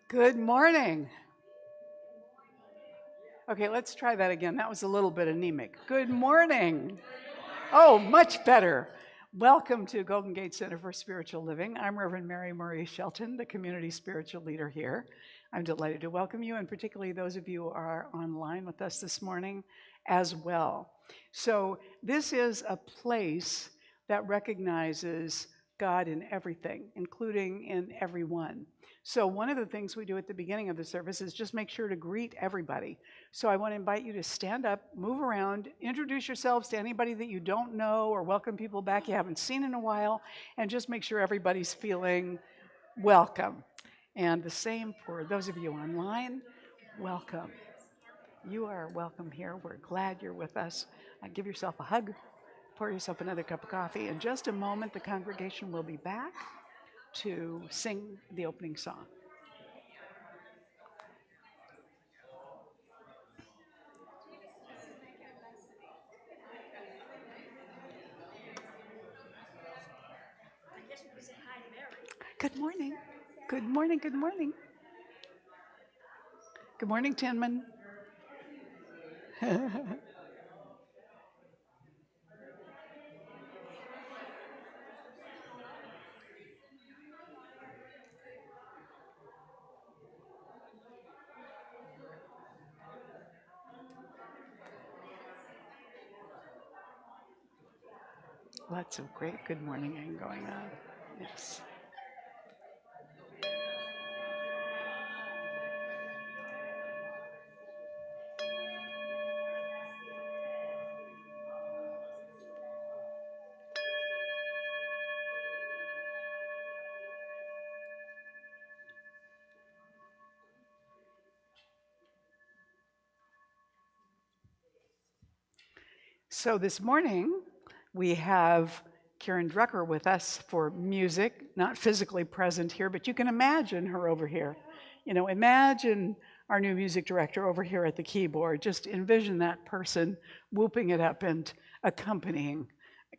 Good morning. Okay, let's try that again. That was a little bit anemic. Good morning. Oh, much better. Welcome to Golden Gate Center for Spiritual Living. I'm Reverend Mary Marie Shelton, the community spiritual leader here. I'm delighted to welcome you, and particularly those of you who are online with us this morning as well. So this is a place that recognizes God in everything, including in everyone. So one of the things we do at the beginning of the service is just make sure to greet everybody. So I want to invite you to stand up, move around, introduce yourselves to anybody that you don't know, or welcome people back you haven't seen in a while, and just make sure everybody's feeling welcome. And the same for those of you online, welcome. You are welcome here. We're glad you're with us. Give yourself a hug, pour yourself another cup of coffee. In just a moment, the congregation will be back to sing the opening song. Good morning. Good morning. Good morning. Good morning, Tinman. Lots of great good morning going on. Yes. So this morning, we have Karen Drucker with us for music, not physically present here, but you can imagine her over here. You know, imagine our new music director over here at the keyboard. Just envision that person whooping it up and accompanying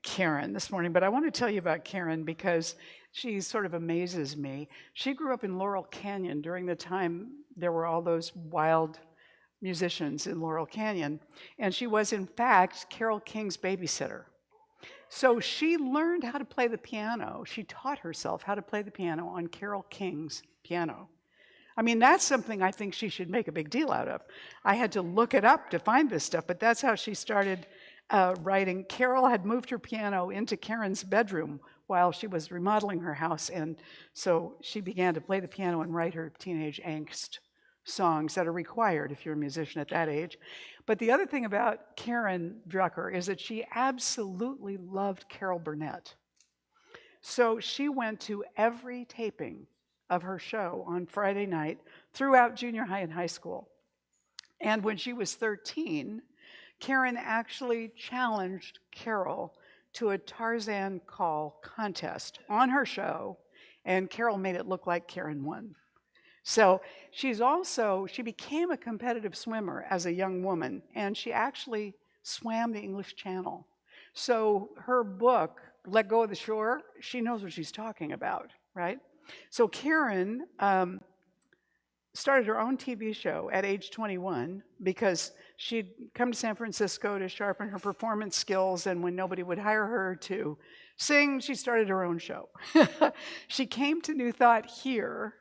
Karen this morning. But I want to tell you about Karen because she sort of amazes me. She grew up in Laurel Canyon during the time there were all those wild musicians in Laurel Canyon, and she was in fact Carole King's babysitter. So she learned how to play the piano. She taught herself how to play the piano on Carole King's piano. I mean, that's something I think she should make a big deal out of. I had to look it up to find this stuff, but that's how she started writing. Carole had moved her piano into Karen's bedroom while she was remodeling her house, and so she began to play the piano and write her teenage angst songs that are required if you're a musician at that age. But the other thing about Karen Drucker is that she absolutely loved Carol Burnett. So she went to every taping of her show on Friday night throughout junior high and high school. And when she was 13, Karen actually challenged Carol to a Tarzan call contest on her show, and Carol made it look like Karen won. So she became a competitive swimmer as a young woman, and she actually swam the English Channel. So her book, Let Go of the Shore, she knows what she's talking about, right? So Karen started her own TV show at age 21 because she'd come to San Francisco to sharpen her performance skills, and when nobody would hire her to sing, she started her own show. She came to New Thought here,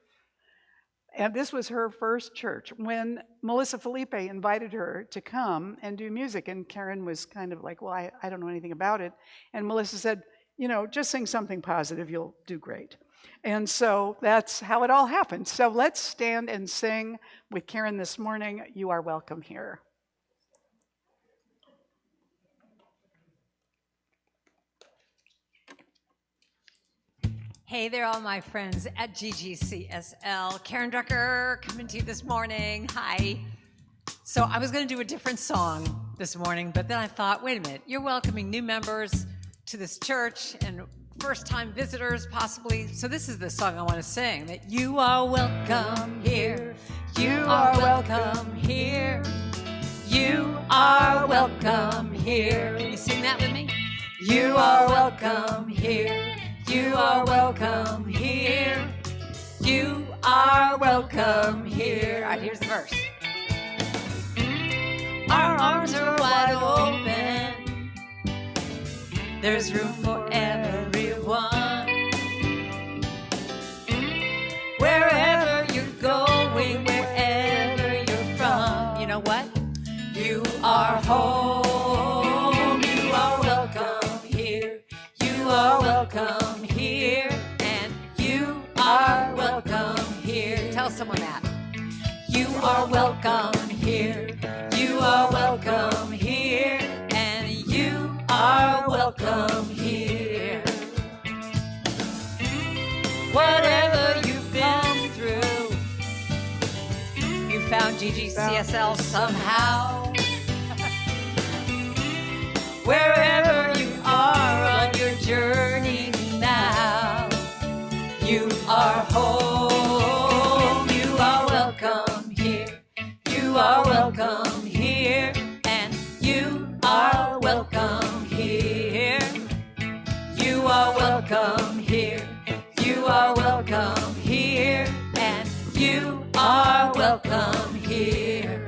and this was her first church, when Melissa Felipe invited her to come and do music. And Karen was kind of like, well, I don't know anything about it. And Melissa said, you know, just sing something positive, you'll do great. And so that's how it all happened. So let's stand and sing with Karen this morning, You Are Welcome Here. Hey there, all my friends at GGCSL. Karen Drucker coming to you this morning. Hi. So I was going to do a different song this morning, but then I thought, wait a minute, you're welcoming new members to this church and first-time visitors possibly. So this is the song I want to sing, that you are welcome here. You are welcome here. You are welcome here. Can you sing that with me? You are welcome here. You are welcome here. You are welcome here. All right, here's the verse. Our arms are wide open. There's room for everyone. Wherever you're going, wherever you're from, you know what? You are home. You are welcome here. You are welcome here. And you are welcome here. Tell someone that. You are welcome here. You are welcome here. And you are welcome here. Whatever you've been through, you found GGCSL somehow. Wherever you are on your journey now, you are home. You are welcome here. You are welcome here. And you are welcome here. You are welcome here. You are welcome here. And you are welcome here.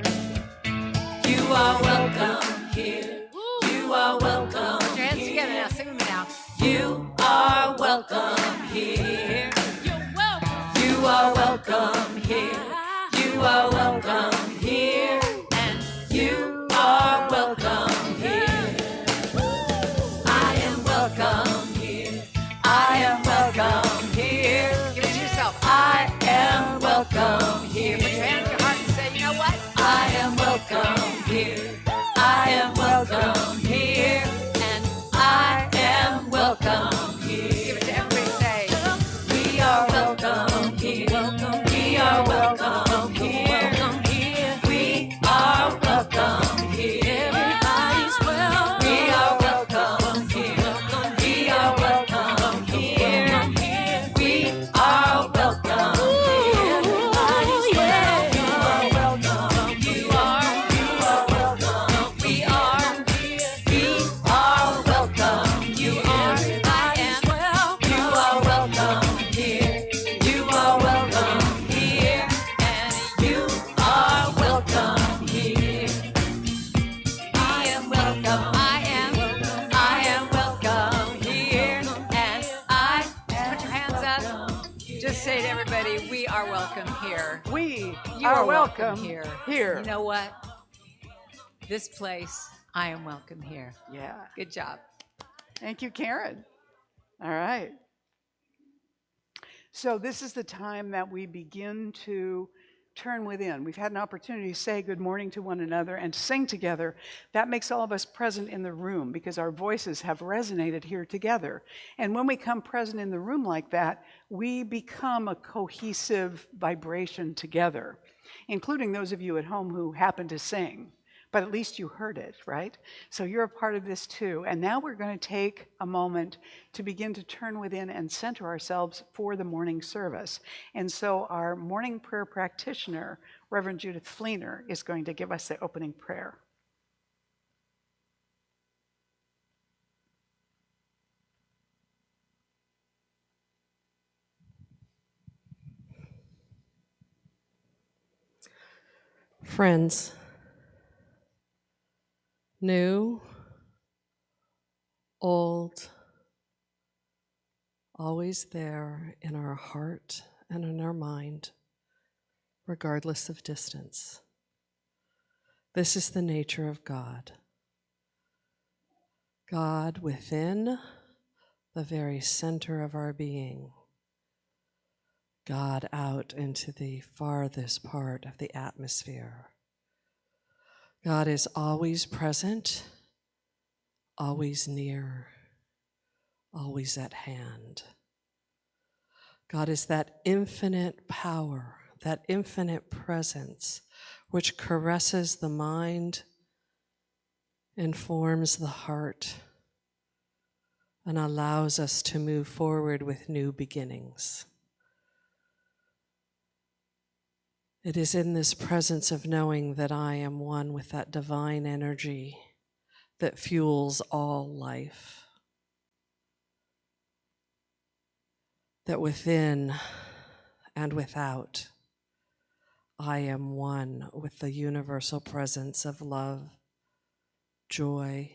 You are welcome here. You are welcome. Put your hands together now. Sing with me now. You are welcome here. You are welcome here. You are welcome here. And you are welcome here. I am welcome here. I am welcome here. Give it to yourself. I am welcome here. Put your hand on your heart and say, you know what? I am welcome here. I am welcome here. And I am welcome here. Give it to everybody. Say, we are welcome here. We are welcome here. We are welcome here. Everybody's welcome. We are welcome here. We are welcome here. We are welcome here. Everybody's welcome. You are welcome. We are welcome. You are. I am welcome. You are welcome here. You are welcome here. And you are welcome here. I am welcome. I am welcome here. And just put your hands up. Just say to everybody, we are welcome here. We You are welcome welcome here. here. You know what? This place, I am welcome here. Yeah. Good job. Thank you, Karen. All right. So this is the time that we begin to turn within. We've had an opportunity to say good morning to one another and sing together. That makes all of us present in the room because our voices have resonated here together. And when we come present in the room like that, we become a cohesive vibration together, including those of you at home who happen to sing. But at least you heard it, right? So you're a part of this too. And now we're going to take a moment to begin to turn within and center ourselves for the morning service. And so our morning prayer practitioner, Reverend Judith Fleener, is going to give us the opening prayer. Friends, new, old, always there in our heart and in our mind, regardless of distance. This is the nature of God. God within the very center of our being. God out into the farthest part of the atmosphere. God is always present, always near, always at hand. God is that infinite power, that infinite presence, which caresses the mind, informs the heart, and allows us to move forward with new beginnings. It is in this presence of knowing that I am one with that divine energy that fuels all life, that within and without. I am one with the universal presence of love, joy,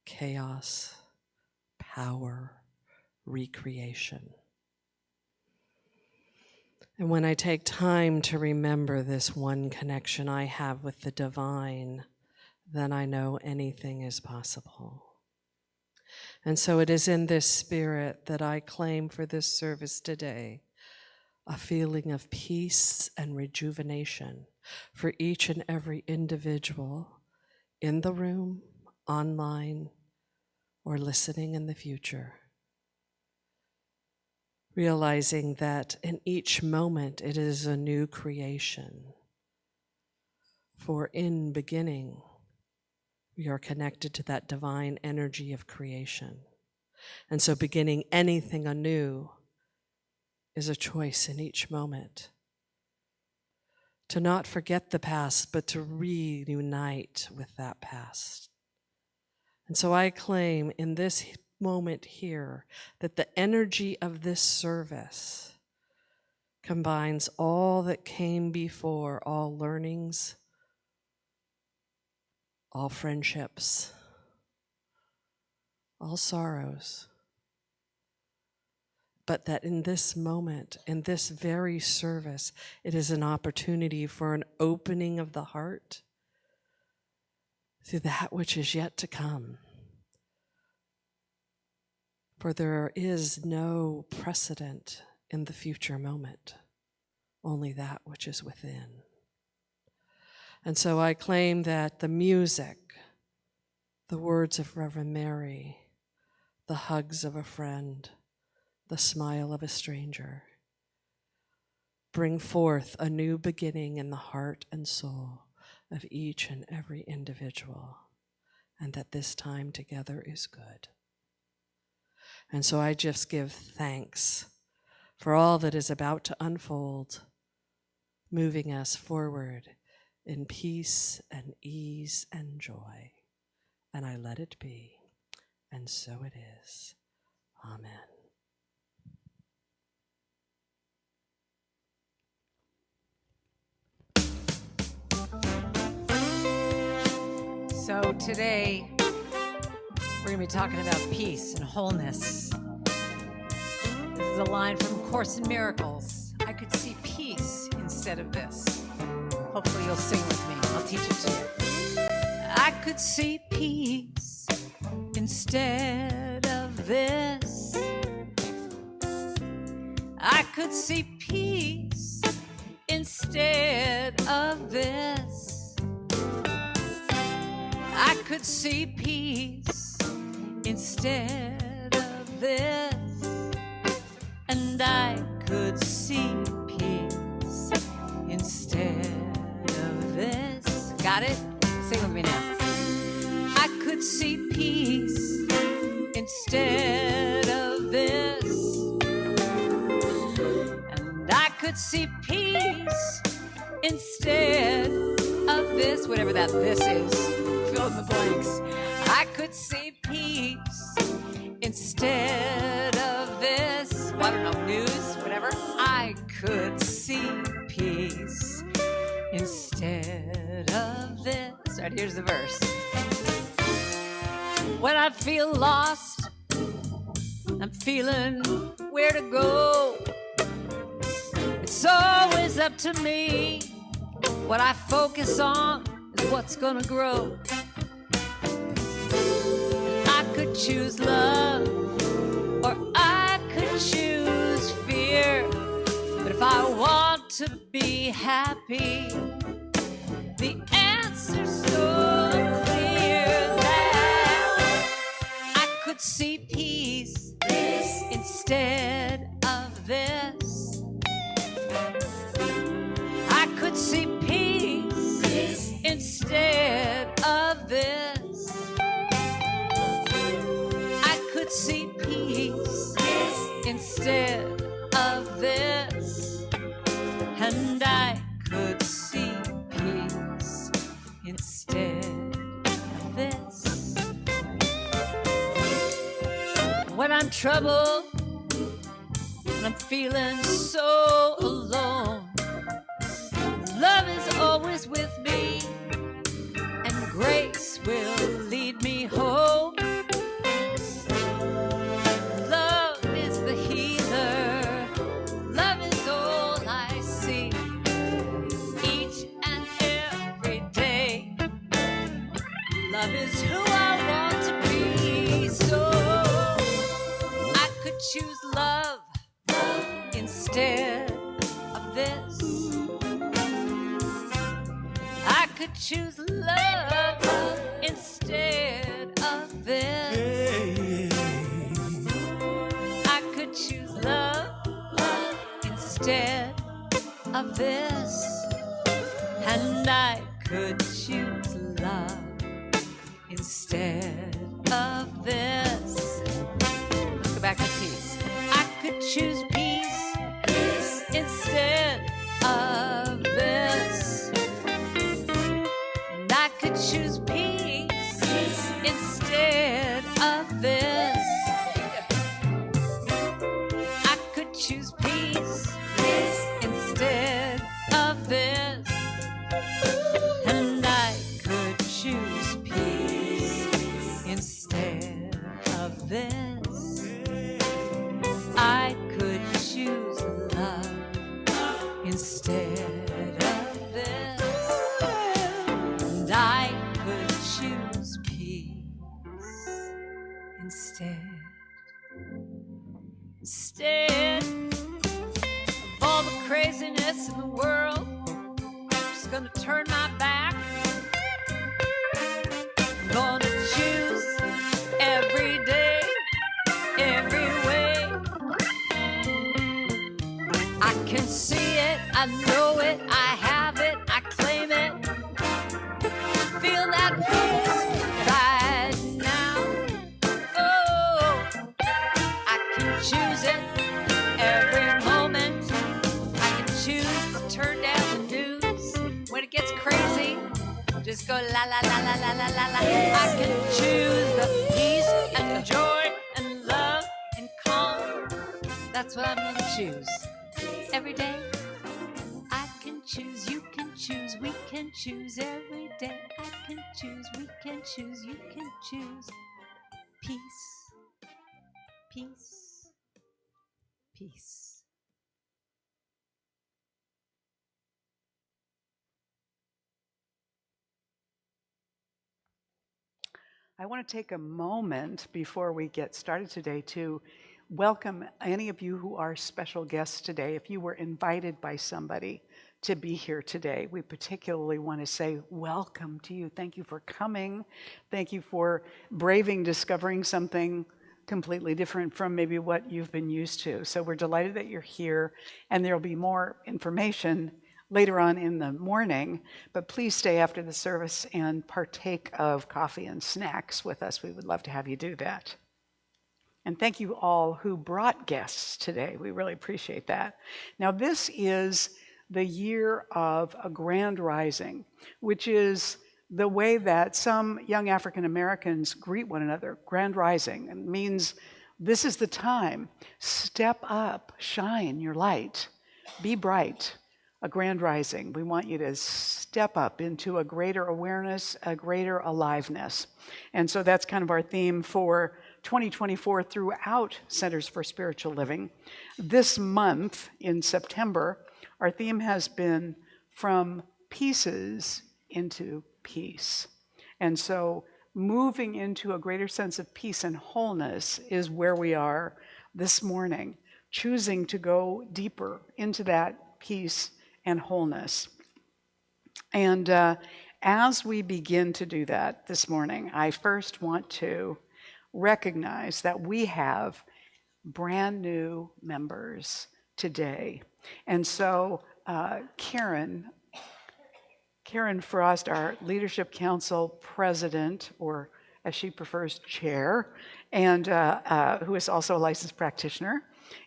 chaos, power, recreation. And when I take time to remember this one connection I have with the divine, then I know anything is possible. And so it is in this spirit that I claim for this service today a feeling of peace and rejuvenation for each and every individual in the room, online, or listening in the future. Realizing that in each moment it is a new creation. For in beginning, we are connected to that divine energy of creation. And so beginning anything anew is a choice in each moment. To not forget the past, but to reunite with that past. And so I claim in this moment here that the energy of this service combines all that came before, all learnings, all friendships, all sorrows, but that in this moment, in this very service, it is an opportunity for an opening of the heart to that which is yet to come. For there is no precedent in the future moment, only that which is within. And so I claim that the music, the words of Reverend Mary, the hugs of a friend, the smile of a stranger, bring forth a new beginning in the heart and soul of each and every individual, and that this time together is good. And so I just give thanks for all that is about to unfold, moving us forward in peace and ease and joy. And I let it be, and so it is. Amen. So today, we're going to be talking about peace and wholeness. This is a line from Course in Miracles. I could see peace instead of this. Hopefully you'll sing with me. I'll teach it to you. I could see peace instead of this. I could see peace instead of this. I could see peace instead of this. And I could see peace instead of this. Got it? Sing with me now. I could see peace instead of this. And I could see peace instead of this. Whatever that this is, fill in the blanks. I could see peace instead of this. Well, I don't know, news, whatever. I could see peace instead of this. All right, here's the verse. When I feel lost, I'm feeling where to go. It's always up to me. What I focus on is what's gonna grow. I could choose love, or I could choose fear. But if I want to be happy, the answer's so clear that I could see peace instead of this. I could see peace instead of this. I could see peace instead of this. And I could see peace instead of this. When I'm troubled, when I'm feeling so could choose love instead of this. I could choose love instead of this. And I could choose love instead of this. Let's go back to peace. I could choose peace instead of this. And I could choose peace instead of this. I could choose peace instead of this. And I could choose peace instead of this. I could choose love instead of this. And I could choose peace instead of all the craziness in the world. I'm just gonna turn my back. I'm gonna choose every day, every way. I can see it, I know it, I have it, I claim it. Feel that peace right now. Oh, I can choose it every moment. I can choose to turn down the news when it gets crazy. Just go la la la la la la la la. I can choose the peace and joy and love and calm. That's what I'm gonna choose every day. I can choose, you can choose, we can choose every day. I can choose, we can choose, you can choose. Peace, peace, peace. I want to take a moment before we get started today to welcome any of you who are special guests today. If you were invited by somebody to be here today, we particularly want to say welcome to you. Thank you for coming. Thank you for braving discovering something completely different from maybe what you've been used to. So we're delighted that you're here, and there'll be more information later on in the morning, but please stay after the service and partake of coffee and snacks with us. We would love to have you do that. And thank you all who brought guests today. We really appreciate that. Now, this is the year of a grand rising, which is the way that some young African Americans greet one another. Grand rising. It means this is the time. Step up, shine your light, be bright. A grand rising. We want you to step up into a greater awareness, a greater aliveness. And so that's kind of our theme for 2024 throughout Centers for Spiritual Living. This month in September, our theme has been from pieces into peace. And so moving into a greater sense of peace and wholeness is where we are this morning, choosing to go deeper into that peace and wholeness. And as we begin to do that this morning, I first want to recognize that we have brand new members today. And so Karen Frost, our Leadership Council President, or as she prefers, Chair, and who is also a licensed practitioner,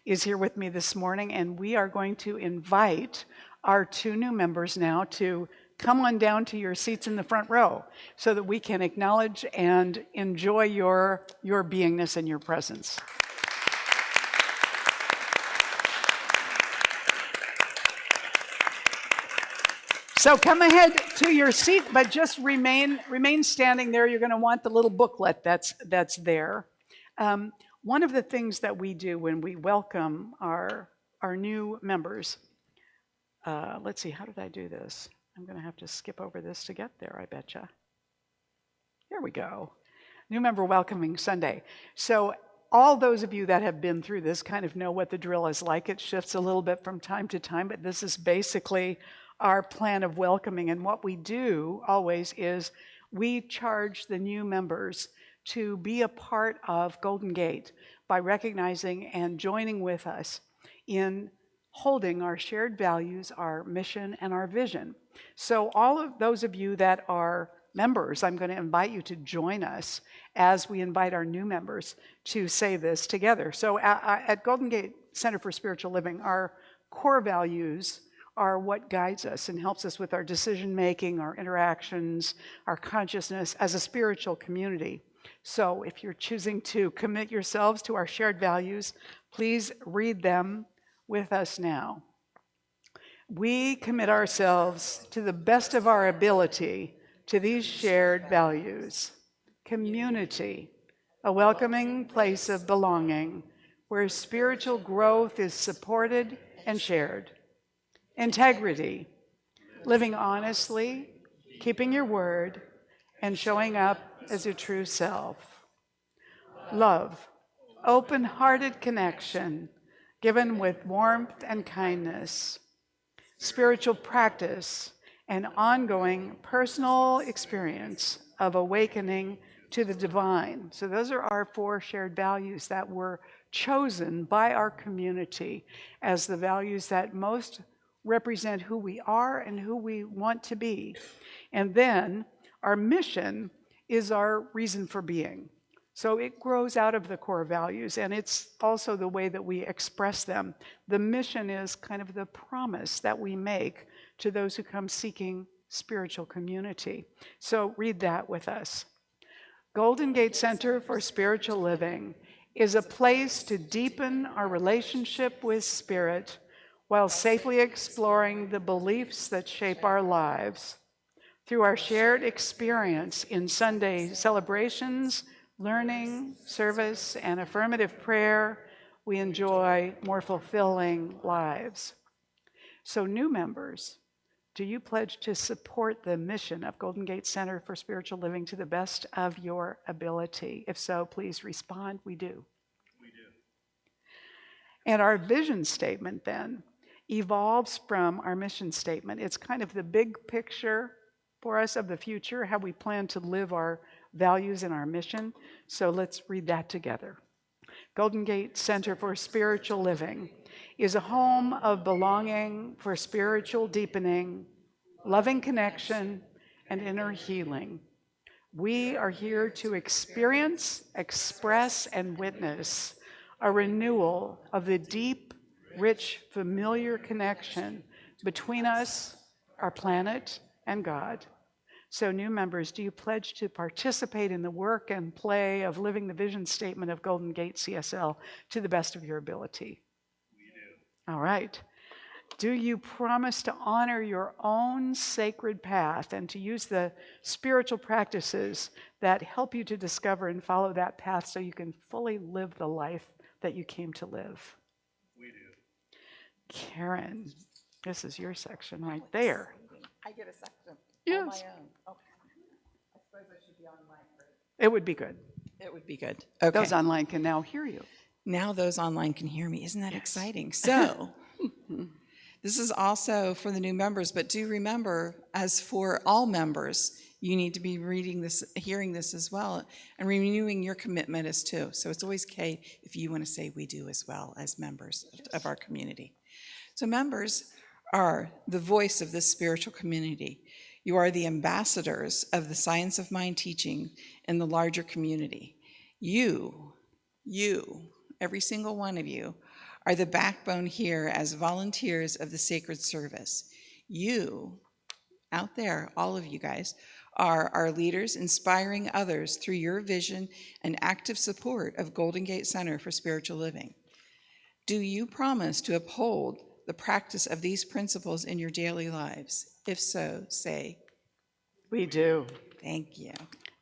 is here with me this morning, and we are going to invite our two new members now to come on down to your seats in the front row so that we can acknowledge and enjoy your beingness and your presence. So come ahead to your seat, but just remain standing there. You're going to want the little booklet that's there. One of the things that we do when we welcome our new members, let's see, how did I do this? I'm going to have to skip over this to get there, I betcha. Here we go. New member welcoming Sunday. So all those of you that have been through this kind of know what the drill is like. It shifts a little bit from time to time, but this is basically our plan of welcoming. And what we do always is we charge the new members to be a part of Golden Gate by recognizing and joining with us in holding our shared values, our mission, and our vision. So all of those of you that are members, I'm going to invite you to join us as we invite our new members to say this together. So at Golden Gate Center for Spiritual Living, our core values are what guides us and helps us with our decision making, our interactions, our consciousness as a spiritual community. So if you're choosing to commit yourselves to our shared values, please read them with us now. We commit ourselves to the best of our ability to these shared values. Community, a welcoming place of belonging where spiritual growth is supported and shared. Integrity, living honestly, keeping your word, and showing up as your true self. Love, open-hearted connection, given with warmth and kindness. Spiritual practice, an ongoing personal experience of awakening to the divine. So those are our 4 shared values that were chosen by our community as the values that most represent who we are and who we want to be. And then our mission is our reason for being. So it grows out of the core values, and it's also the way that we express them. The mission is kind of the promise that we make to those who come seeking spiritual community. So read that with us. Golden Gate Center for Spiritual Living is a place to deepen our relationship with Spirit while safely exploring the beliefs that shape our lives. Through our shared experience in Sunday celebrations, learning, service, and affirmative prayer, we enjoy more fulfilling lives. So new members, do you pledge to support the mission of Golden Gate Center for Spiritual Living to the best of your ability? If so, please respond. We do. We do. And our vision statement then evolves from our mission statement. It's kind of the big picture for us of the future, how we plan to live our values and our mission. So let's read that together. Golden Gate Center for Spiritual Living is a home of belonging for spiritual deepening, loving connection, and inner healing. We are here to experience, express, and witness a renewal of the deep, rich, familiar connection between us, our planet, and God. So new members, do you pledge to participate in the work and play of living the vision statement of Golden Gate CSL to the best of your ability? We do. All right. Do you promise to honor your own sacred path and to use the spiritual practices that help you to discover and follow that path so you can fully live the life that you came to live? We do. Karen, this is your section right there. I get a section yes. on my own. Okay. I suppose I should be online first. It would be good. It would be good. Okay. Those online can now hear you. Now those online can hear me. Isn't that yes. exciting? So this is also for the new members, but do remember, as for all members, you need to be reading this, hearing this as well, and renewing your commitment as too. So it's always okay if you want to say we do as well as members of our community. So members are the voice of this spiritual community. You are the ambassadors of the science of mind teaching in the larger community. You, every single one of you, are the backbone here as volunteers of the sacred service. You, out there, all of you guys, are our leaders, inspiring others through your vision and active support of Golden Gate Center for Spiritual Living. Do you promise to uphold the practice of these principles in your daily lives? If so, say, we do. Thank you.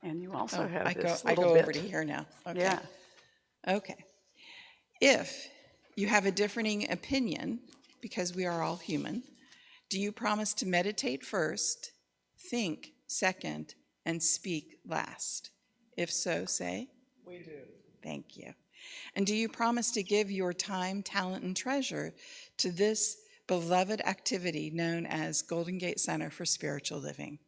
And you also have I this go little bit. over to here now. Okay. Yeah. Okay. If you have a differing opinion, because we are all human, do you promise to meditate first, think second, and speak last? If so, say, we do. Thank you. And do you promise to give your time, talent, and treasure to this beloved activity known as Golden Gate Center for Spiritual Living.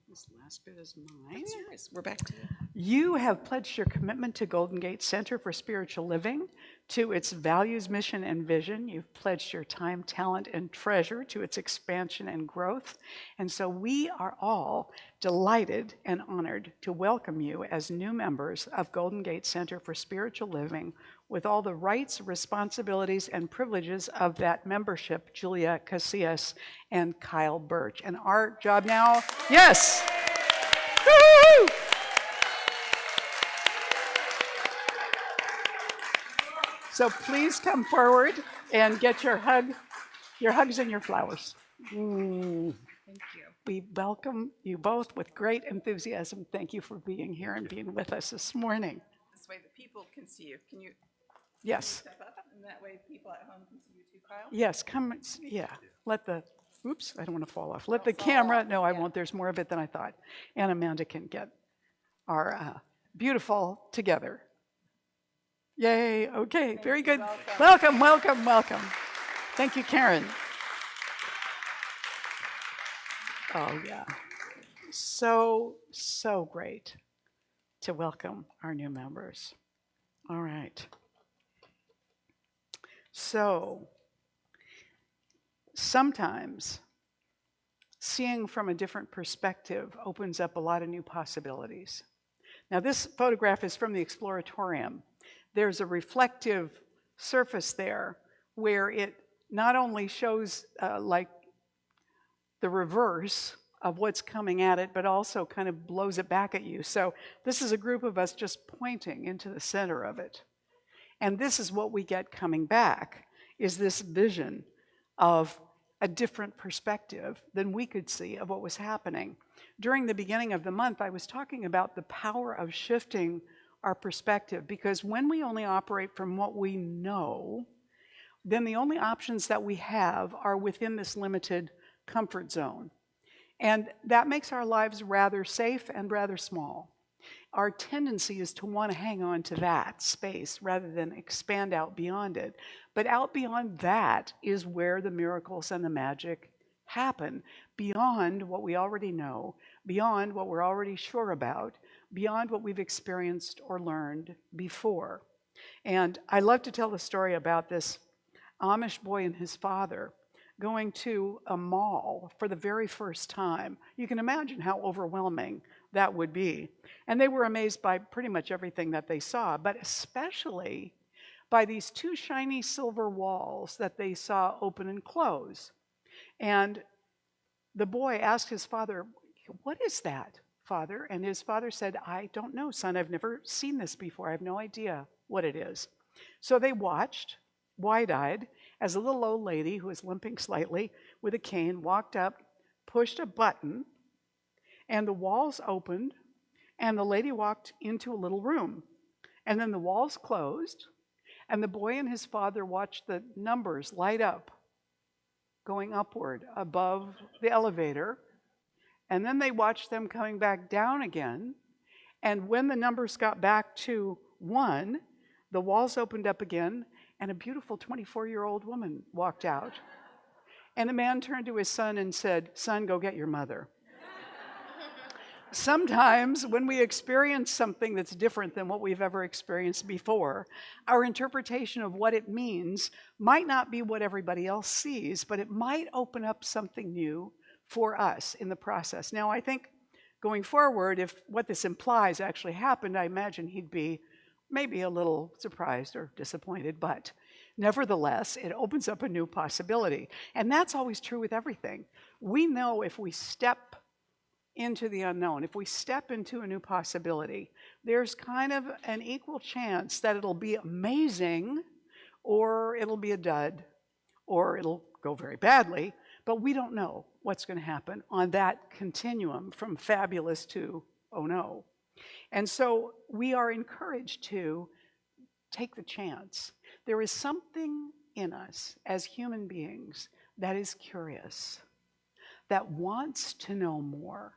This last bit is mine. It's yours. We're back to you. You have pledged your commitment to Golden Gate Center for Spiritual Living, to its values, mission, and vision. You've pledged your time, talent, and treasure to its expansion and growth. And so we are all delighted and honored to welcome you as new members of Golden Gate Center for Spiritual Living, with all the rights, responsibilities, and privileges of that membership, Julia Casillas and Kyle Birch. And our job now, yes! Woo-hoo! So please come forward and get your hugs and your flowers. Thank you. We welcome you both with great enthusiasm. Thank you for being here and being with us this morning. This way the people can see you. Can you Yes, step up? And that way people at home can see you too, Kyle? yes, come, yeah. Let the, oops, I don't want to fall off. Let the camera, no, I won't. There's more of it than I thought. And Amanda can get our beautiful together. Yay, okay, very good. Welcome, welcome, welcome. Thank you, Karen. Oh, yeah. So great to welcome our new members. All right. So, sometimes seeing from a different perspective opens up a lot of new possibilities. Now, this photograph is from the Exploratorium. There's a reflective surface there where it not only shows like the reverse of what's coming at it, but also kind of blows it back at you. So this is a group of us just pointing into the center of it. And this is what we get coming back, is this vision of a different perspective than we could see of what was happening. During the beginning of the month, I was talking about the power of shifting our perspective, because when we only operate from what we know, then the only options that we have are within this limited comfort zone. And that makes our lives rather safe and rather small. Our tendency is to want to hang on to that space rather than expand out beyond it. But out beyond that is where the miracles and the magic happen, beyond what we already know, beyond what we're already sure about, beyond what we've experienced or learned before. And I love to tell the story about this Amish boy and his father going to a mall for the very first time. You can imagine how overwhelming that would be. And they were amazed by pretty much everything that they saw, but especially by these two shiny silver walls that they saw open and close. And the boy asked his father, "What is that, Father?" And his father said, "I don't know, son. I've never seen this before. I have no idea what it is." So they watched, wide-eyed, as a little old lady who was limping slightly with a cane walked up, pushed a button, and the walls opened, and the lady walked into a little room. And then the walls closed, and the boy and his father watched the numbers light up, going upward above the elevator. And then they watched them coming back down again. And when the numbers got back to 1, the walls opened up again, and a beautiful 24-year-old woman walked out. And the man turned to his son and said, "Son, go get your mother." Sometimes when we experience something that's different than what we've ever experienced before, our interpretation of what it means might not be what everybody else sees, but it might open up something new for us in the process. Now, I think going forward, if what this implies actually happened, I imagine he'd be maybe a little surprised or disappointed, but nevertheless, it opens up a new possibility. And that's always true with everything. We know if we step into the unknown, if we step into a new possibility, there's kind of an equal chance that it'll be amazing, or it'll be a dud, or it'll go very badly, but we don't know what's going to happen on that continuum from fabulous to oh no. And so we are encouraged to take the chance. There is something in us as human beings that is curious, that wants to know more,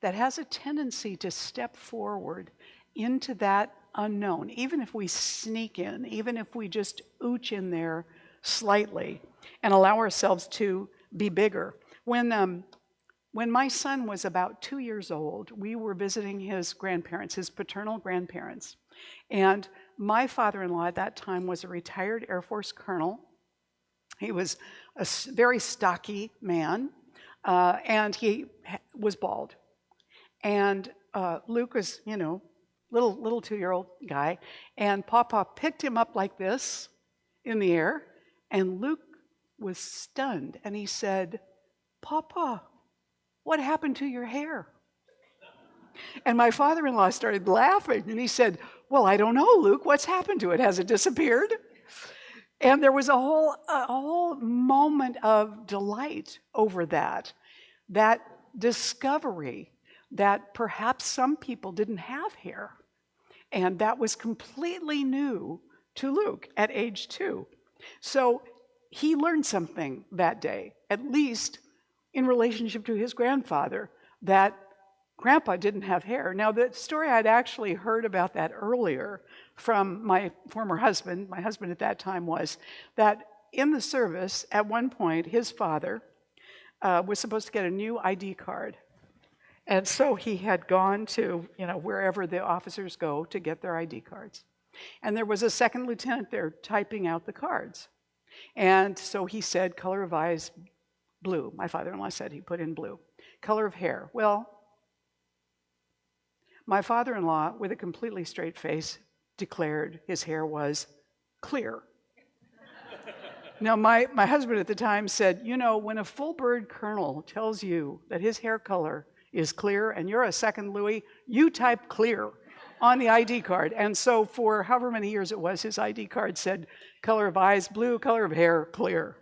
that has a tendency to step forward into that unknown, even if we sneak in, even if we just ooch in there slightly. and allow ourselves to be bigger. When my son was about 2 years old, we were visiting his grandparents, his paternal grandparents. And my father-in-law at that time was a retired Air Force colonel. He was a very stocky man, and he was bald. And Luke was, little 2-year-old guy. And Papa picked him up like this in the air. And Luke was stunned. And he said, "Papa, what happened to your hair?" And my father-in-law started laughing. And he said, "Well, I don't know, Luke. What's happened to it? Has it disappeared?" And there was a whole moment of delight over that discovery that perhaps some people didn't have hair. And that was completely new to Luke at age 2. So he learned something that day, at least in relationship to his grandfather, that Grandpa didn't have hair. Now, the story I'd actually heard about that earlier from my former husband, my husband at that time, was that in the service, at one point, his father was supposed to get a new ID card. And so he had gone to, wherever the officers go to get their ID cards. And there was a second lieutenant there typing out the cards. And so he said, color of eyes, blue. My father-in-law said he put in blue. Color of hair. Well, my father-in-law, with a completely straight face, declared his hair was clear. Now, my husband at the time said, when a full bird colonel tells you that his hair color is clear and you're a second Louis, you type clear on the ID card. And so for however many years it was, his ID card said color of eyes, blue, color of hair, clear.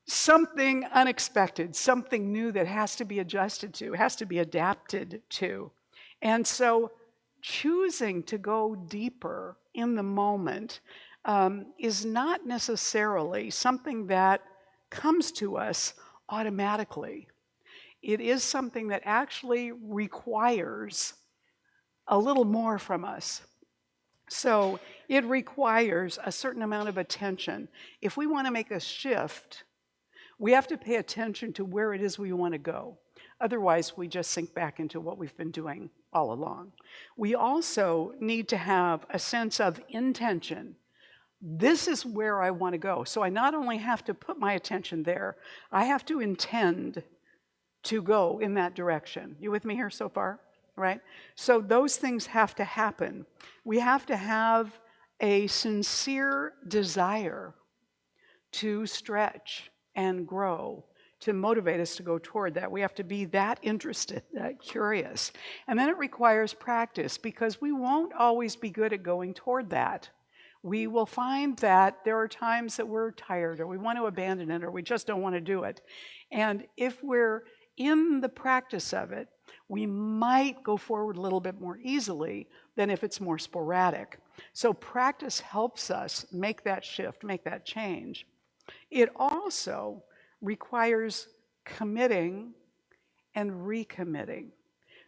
Something unexpected, something new that has to be adjusted to, has to be adapted to. And so choosing to go deeper in the moment is not necessarily something that comes to us automatically. It is something that actually requires a little more from us. So it requires a certain amount of attention. If we want to make a shift, we have to pay attention to where it is we want to go. Otherwise, we just sink back into what we've been doing all along. We also need to have a sense of intention. This is where I want to go. So I not only have to put my attention there, I have to intend to go in that direction. You with me here so far? Right? So those things have to happen. We have to have a sincere desire to stretch and grow, to motivate us to go toward that. We have to be that interested, that curious. And then it requires practice, because we won't always be good at going toward that. We will find that there are times that we're tired, or we want to abandon it, or we just don't want to do it. And if we're in the practice of it, we might go forward a little bit more easily than if it's more sporadic. So practice helps us make that shift, make that change. It also requires committing and recommitting.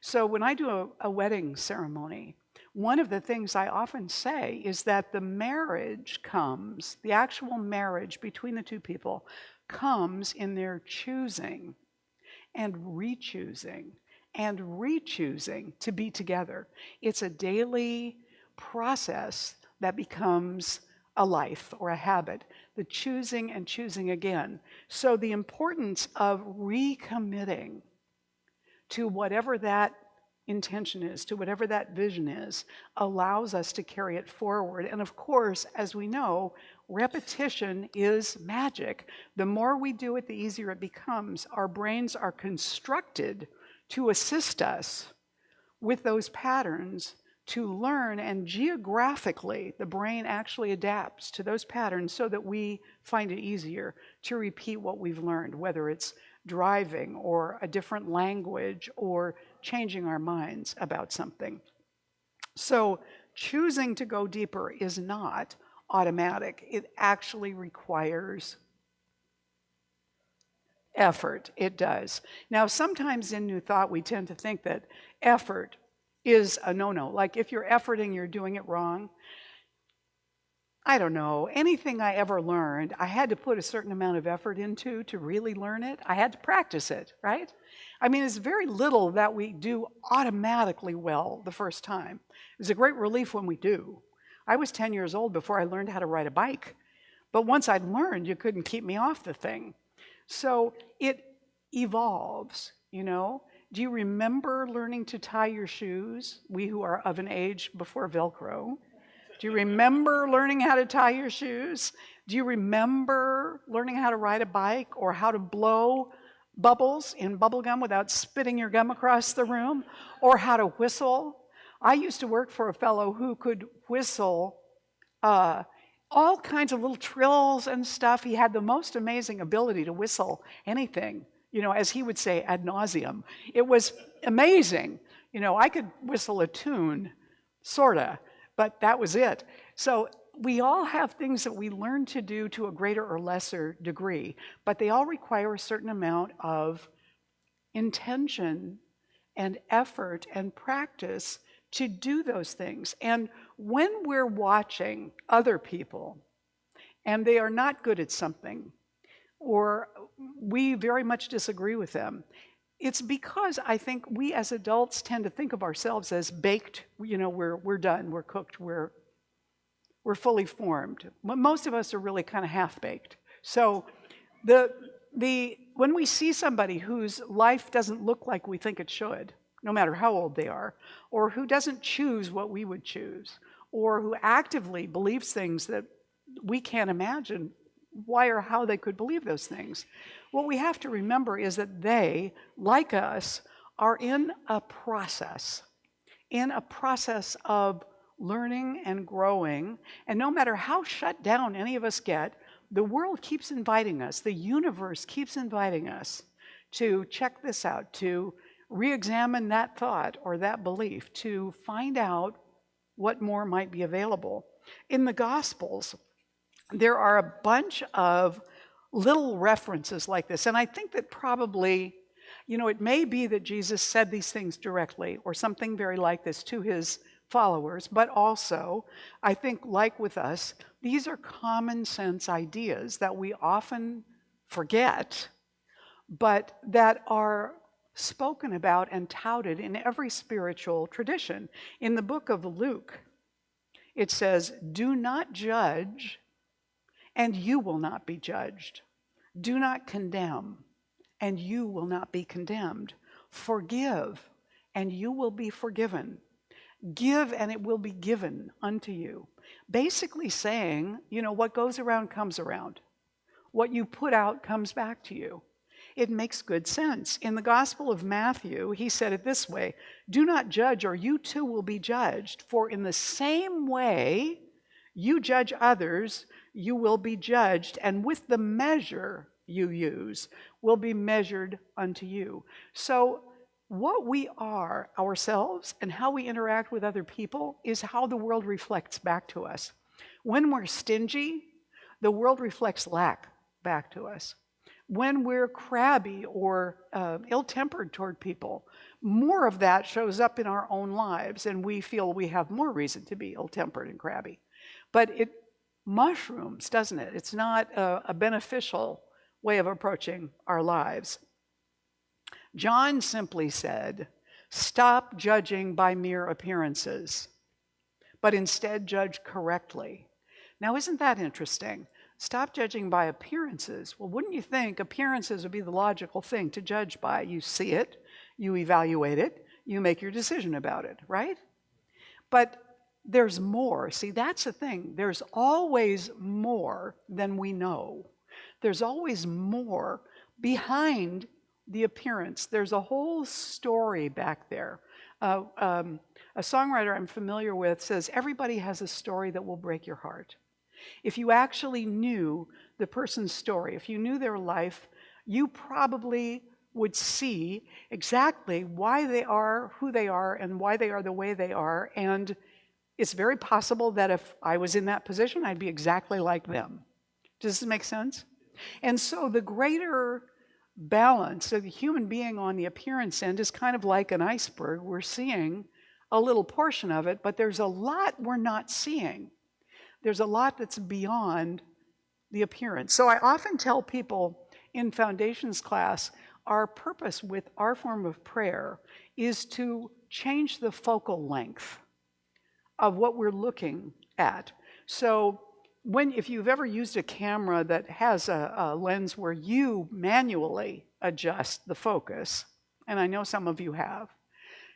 So when I do a wedding ceremony, one of the things I often say is that the marriage comes, the actual marriage between the two people comes in their choosing and rechoosing to be together. It's a daily process that becomes a life or a habit, the choosing and choosing again. So the importance of recommitting to whatever that intention is, to whatever that vision is, allows us to carry it forward. And of course, as we know, repetition is magic. The more we do it, the easier it becomes. Our brains are constructed to assist us with those patterns to learn, and geographically, the brain actually adapts to those patterns so that we find it easier to repeat what we've learned, whether it's driving or a different language or changing our minds about something. So choosing to go deeper is not automatic. It actually requires effort. It does. Now, sometimes in New Thought, we tend to think that effort is a no-no. Like if you're efforting, you're doing it wrong. I don't know, anything I ever learned, I had to put a certain amount of effort into to really learn it. I had to practice it, right? I mean, it's very little that we do automatically well the first time. It's a great relief when we do. I was 10 years old before I learned how to ride a bike. But once I'd learned, you couldn't keep me off the thing. So it evolves, you know? Do you remember learning to tie your shoes? We who are of an age before Velcro. Do you remember learning how to tie your shoes? Do you remember learning how to ride a bike or how to blow bubbles in bubble gum without spitting your gum across the room? Or how to whistle? I used to work for a fellow who could whistle all kinds of little trills and stuff. He had the most amazing ability to whistle anything, you know, as he would say, ad nauseum. It was amazing. You know, I could whistle a tune, sorta, but that was it. So we all have things that we learn to do to a greater or lesser degree, but they all require a certain amount of intention and effort and practice to do those things. And when we're watching other people and they are not good at something, or we very much disagree with them, it's because I think we as adults tend to think of ourselves as baked. You know, we're done, we're cooked, we're fully formed. Most of us are really kind of half-baked. So when we see somebody whose life doesn't look like we think it should, no matter how old they are, or who doesn't choose what we would choose, or who actively believes things that we can't imagine why or how they could believe those things. What we have to remember is that they, like us, are in a process of learning and growing, and no matter how shut down any of us get, the world keeps inviting us, the universe keeps inviting us to check this out, to re-examine that thought or that belief, to find out what more might be available. In the Gospels, there are a bunch of little references like this, and I think that probably, you know, it may be that Jesus said these things directly or something very like this to his followers, but also, I think, like with us, these are common sense ideas that we often forget, but that are spoken about and touted in every spiritual tradition. In the book of Luke, it says, "Do not judge, and you will not be judged. Do not condemn, and you will not be condemned. Forgive, and you will be forgiven. Give, and it will be given unto you." Basically saying, you know, what goes around comes around. What you put out comes back to you. It makes good sense. In the Gospel of Matthew, he said it this way, "Do not judge, or you too will be judged. For in the same way you judge others, you will be judged, and with the measure you use will be measured unto you." So what we are ourselves and how we interact with other people is how the world reflects back to us. When we're stingy, the world reflects lack back to us. When we're crabby or ill-tempered toward people, more of that shows up in our own lives, and we feel we have more reason to be ill-tempered and crabby. But it mushrooms, doesn't it? It's not a beneficial way of approaching our lives. John simply said, "Stop judging by mere appearances, but instead judge correctly." Now, isn't that interesting? Stop judging by appearances. Well, wouldn't you think appearances would be the logical thing to judge by? You see it, you evaluate it, you make your decision about it, right? But there's more. See, that's the thing. There's always more than we know. There's always more behind the appearance. There's a whole story back there. A songwriter I'm familiar with says, "Everybody has a story that will break your heart." If you actually knew the person's story, if you knew their life, you probably would see exactly why they are who they are and why they are the way they are. And it's very possible that if I was in that position, I'd be exactly like them. Does this make sense? And so the greater balance of the human being on the appearance end is kind of like an iceberg. We're seeing a little portion of it, but there's a lot we're not seeing. there's a lot that's beyond the appearance. So I often tell people in foundations class, our purpose with our form of prayer is to change the focal length of what we're looking at. So if you've ever used a camera that has a lens where you manually adjust the focus, and I know some of you have,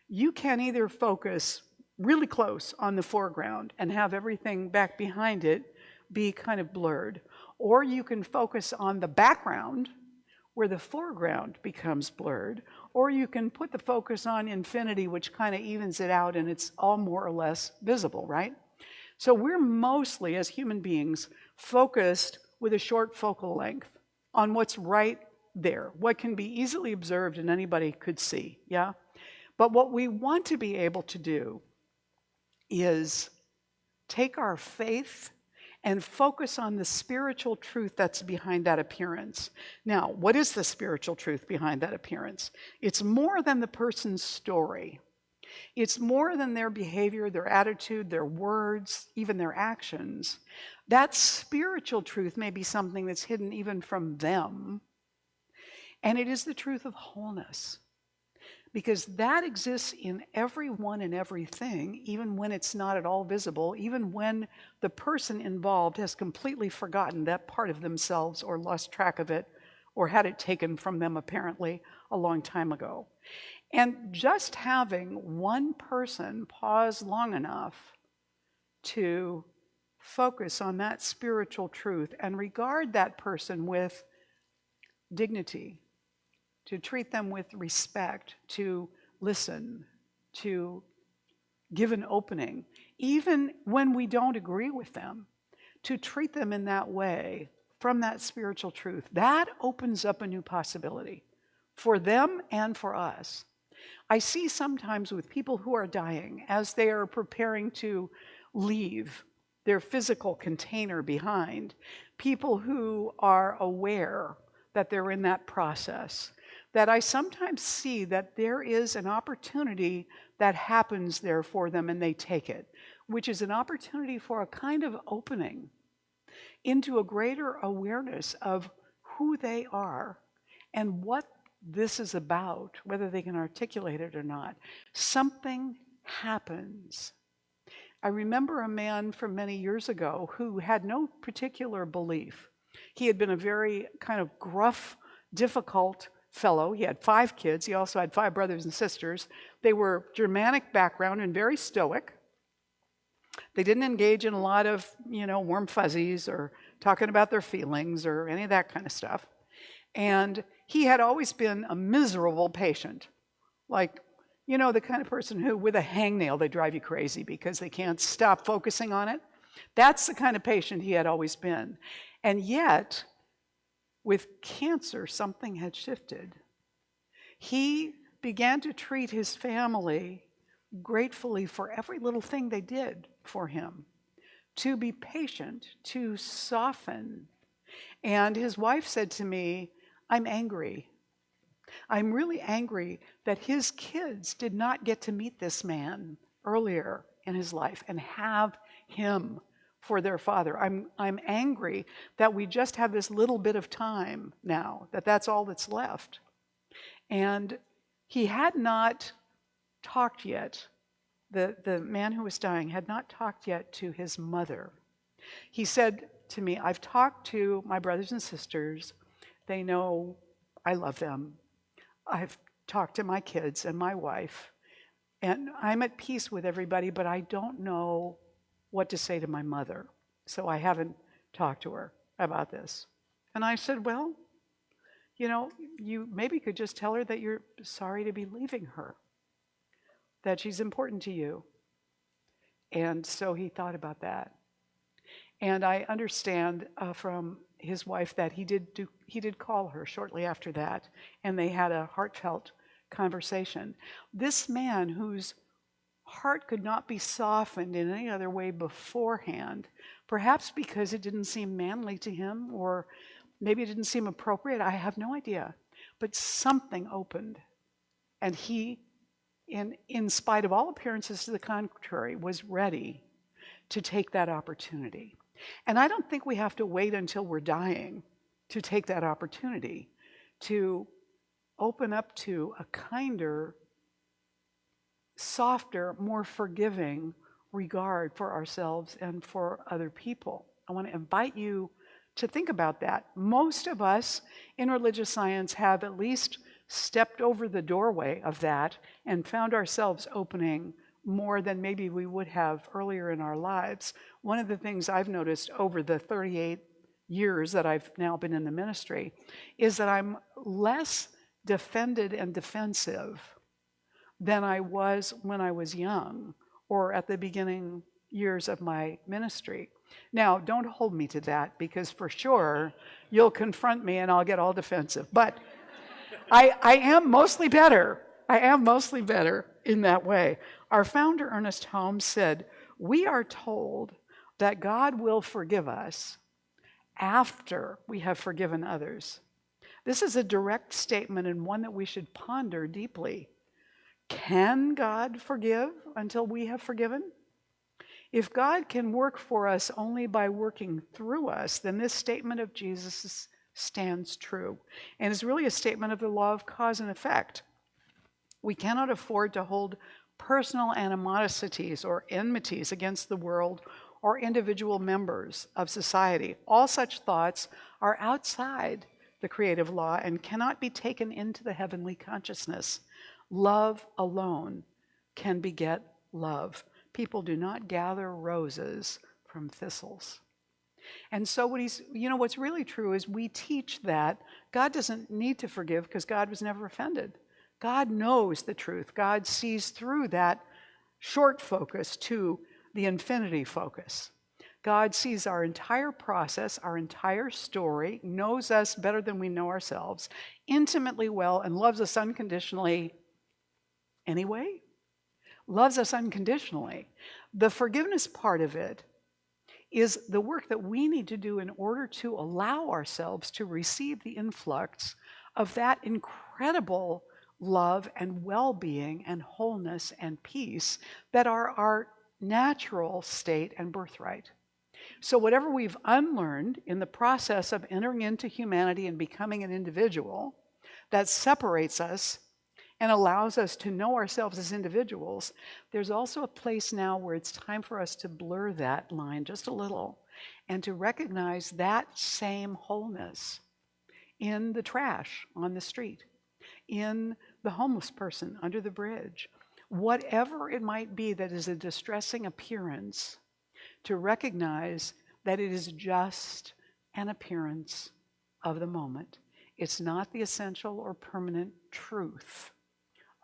you can either focus really close on the foreground and have everything back behind it be kind of blurred, or you can focus on the background where the foreground becomes blurred, or you can put the focus on infinity, which kind of evens it out and it's all more or less visible, right? So we're mostly, as human beings, focused with a short focal length on what's right there, what can be easily observed and anybody could see, yeah? But what we want to be able to do is take our faith and focus on the spiritual truth that's behind that appearance. Now, what is the spiritual truth behind that appearance? It's more than the person's story. It's more than their behavior, their attitude, their words, even their actions. That spiritual truth may be something that's hidden even from them, and it is the truth of wholeness. Because that exists in everyone and everything, even when it's not at all visible, even when the person involved has completely forgotten that part of themselves or lost track of it or had it taken from them apparently a long time ago. And just having one person pause long enough to focus on that spiritual truth and regard that person with dignity, to treat them with respect, to listen, to give an opening, even when we don't agree with them, to treat them in that way from that spiritual truth. That opens up a new possibility for them and for us. I see sometimes with people who are dying, as they are preparing to leave their physical container behind, people who are aware that they're in that process, that I sometimes see that there is an opportunity that happens there for them and they take it, which is an opportunity for a kind of opening into a greater awareness of who they are and what this is about, whether they can articulate it or not. Something happens. I remember a man from many years ago who had no particular belief. He had been a very kind of gruff, difficult fellow. He had 5 kids. He also had 5 brothers and sisters. They were Germanic background and very stoic. They didn't engage in a lot of, warm fuzzies or talking about their feelings or any of that kind of stuff. And he had always been a miserable patient. Like, the kind of person who, with a hangnail, they drive you crazy because they can't stop focusing on it. That's the kind of patient he had always been. And yet, with cancer, something had shifted. He began to treat his family gratefully for every little thing they did for him, to be patient, to soften. And his wife said to me, "I'm angry. I'm really angry that his kids did not get to meet this man earlier in his life and have him for their father. I'm angry that we just have this little bit of time now, that's all that's left." And he had not talked yet, the man who was dying had not talked yet to his mother. He said to me, "I've talked to my brothers and sisters. They know I love them. I've talked to my kids and my wife, and I'm at peace with everybody, but I don't know what to say to my mother. So I haven't talked to her about this." And I said, "Well, you maybe could just tell her that you're sorry to be leaving her, that she's important to you." And so he thought about that. And I understand from his wife that he did call her shortly after that, and they had a heartfelt conversation. This man, whose heart could not be softened in any other way beforehand, perhaps because it didn't seem manly to him, or maybe it didn't seem appropriate, I have no idea. But something opened, and he, in spite of all appearances to the contrary, was ready to take that opportunity. And I don't think we have to wait until we're dying to take that opportunity to open up to a kinder, softer, more forgiving regard for ourselves and for other people. I want to invite you to think about that. Most of us in religious science have at least stepped over the doorway of that and found ourselves opening more than maybe we would have earlier in our lives. One of the things I've noticed over the 38 years that I've now been in the ministry is that I'm less defended and defensive than I was when I was young or at the beginning years of my ministry. Now, don't hold me to that, because for sure you'll confront me and I'll get all defensive. But I am mostly better. I am mostly better in that way. Our founder, Ernest Holmes, said, "We are told that God will forgive us after we have forgiven others." This is a direct statement and one that we should ponder deeply. Can God forgive until we have forgiven? If God can work for us only by working through us, then this statement of Jesus stands true and is really a statement of the law of cause and effect. We cannot afford to hold personal animosities or enmities against the world or individual members of society. All such thoughts are outside the creative law and cannot be taken into the heavenly consciousness. Love alone can beget love. People do not gather roses from thistles. And so what's really true is we teach that God doesn't need to forgive because God was never offended. God knows the truth. God sees through that short focus to the infinity focus. God sees our entire process, our entire story, knows us better than we know ourselves, intimately well, and loves us unconditionally anyway. Loves us unconditionally. The forgiveness part of it is the work that we need to do in order to allow ourselves to receive the influx of that incredible love and well-being and wholeness and peace that are our natural state and birthright. So whatever we've unlearned in the process of entering into humanity and becoming an individual that separates us and allows us to know ourselves as individuals, there's also a place now where it's time for us to blur that line just a little and to recognize that same wholeness in the trash on the street, in the homeless person under the bridge, whatever it might be that is a distressing appearance, to recognize that it is just an appearance of the moment. It's not the essential or permanent truth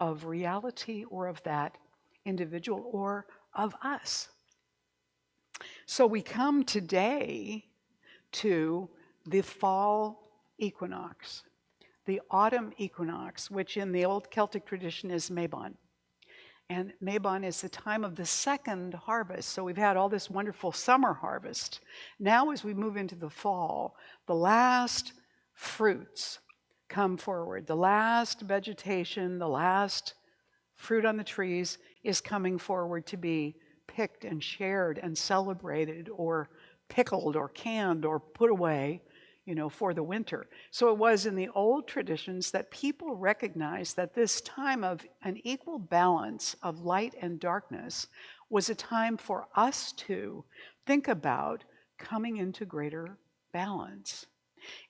of reality or of that individual or of us. So we come today to the fall equinox, the autumn equinox, which in the old Celtic tradition is Mabon. And Mabon is the time of the second harvest. So we've had all this wonderful summer harvest. Now as we move into the fall, the last fruits come forward. The last vegetation, the last fruit on the trees is coming forward to be picked and shared and celebrated or pickled or canned or put away, for the winter. So it was in the old traditions that people recognized that this time of an equal balance of light and darkness was a time for us to think about coming into greater balance.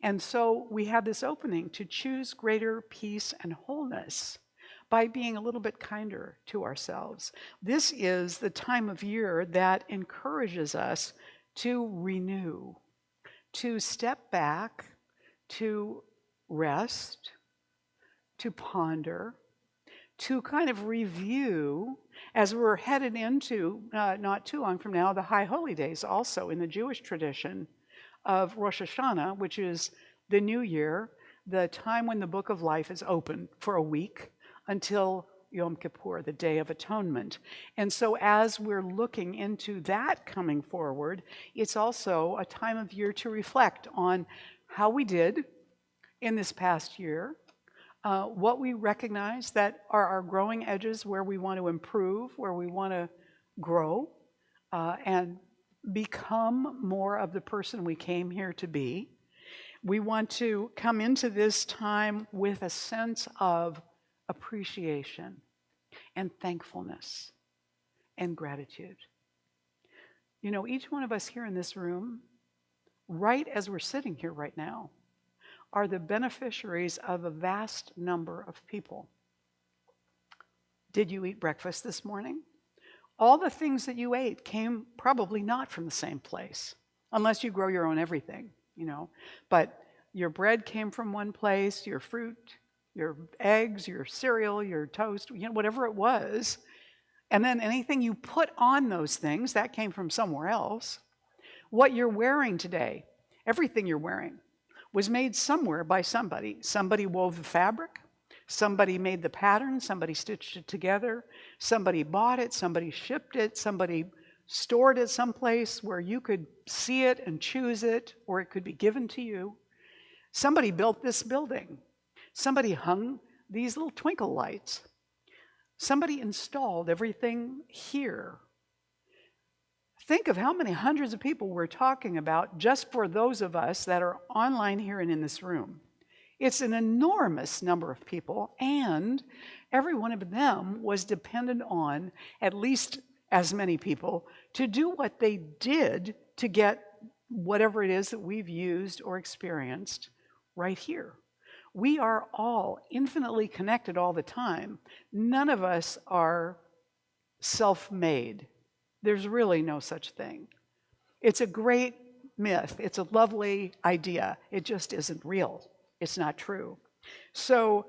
And so we have this opening to choose greater peace and wholeness by being a little bit kinder to ourselves. This is the time of year that encourages us to renew, to step back, to rest, to ponder, to kind of review as we're headed into, not too long from now, the High Holy Days also in the Jewish tradition of Rosh Hashanah, which is the new year, the time when the book of life is open for a week until Yom Kippur, the Day of Atonement. And so as we're looking into that coming forward, it's also a time of year to reflect on how we did in this past year, what we recognize that are our growing edges where we want to improve, where we want to grow, and become more of the person we came here to be. We want to come into this time with a sense of appreciation and thankfulness and gratitude. You know, each one of us here in this room, right as we're sitting here right now, are the beneficiaries of a vast number of people. Did you eat breakfast this morning? All the things that you ate came probably not from the same place, unless you grow your own everything, you know. But your bread came from one place, your fruit, your eggs, your cereal, your toast, you know, whatever it was. And then anything you put on those things, that came from somewhere else. What you're wearing today, everything you're wearing, was made somewhere by somebody. Somebody wove the fabric, somebody made the pattern, somebody stitched it together, somebody bought it, somebody shipped it, somebody stored it someplace where you could see it and choose it, or it could be given to you. Somebody built this building. Somebody hung these little twinkle lights. Somebody installed everything here. Think of how many hundreds of people we're talking about just for those of us that are online here and in this room. It's an enormous number of people, and every one of them was dependent on at least as many people to do what they did to get whatever it is that we've used or experienced right here. We are all infinitely connected all the time. None of us are self-made. There's really no such thing. It's a great myth. It's a lovely idea. It just isn't real. It's not true. So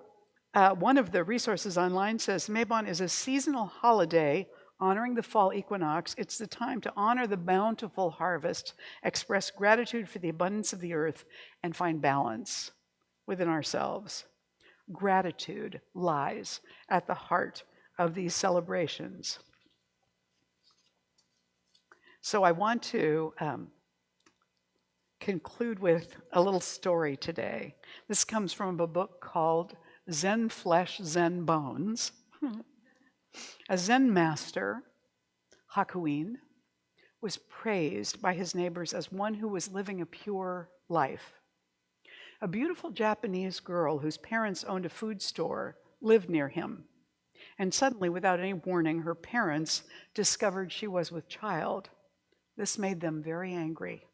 one of the resources online says Mabon is a seasonal holiday honoring the fall equinox. It's the time to honor the bountiful harvest, express gratitude for the abundance of the earth, and find balance within ourselves. Gratitude lies at the heart of these celebrations. So I want to conclude with a little story today. This comes from a book called Zen Flesh, Zen Bones. A Zen master, Hakuin, was praised by his neighbors as one who was living a pure life. A beautiful Japanese girl whose parents owned a food store lived near him. And suddenly, without any warning, her parents discovered she was with child. This made them very angry.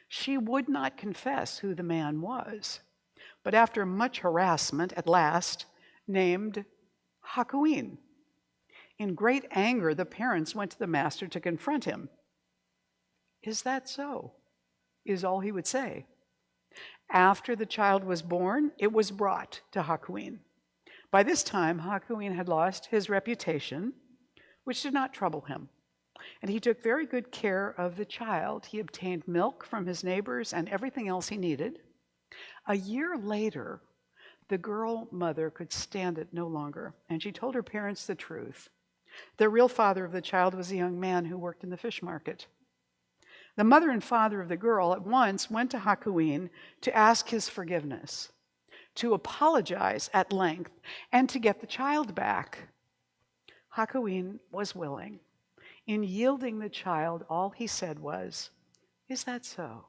She would not confess who the man was, but after much harassment, at last named Hakuin. In great anger, the parents went to the master to confront him. "Is that so?" is all he would say. After the child was born, it was brought to Hakuin. By this time, Hakuin had lost his reputation, which did not trouble him. And he took very good care of the child. He obtained milk from his neighbors and everything else he needed. A year later, the girl mother could stand it no longer, and she told her parents the truth. The real father of the child was a young man who worked in the fish market. The mother and father of the girl at once went to Hakuin to ask his forgiveness, to apologize at length, and to get the child back. Hakuin was willing. In yielding the child, all he said was, "Is that so?"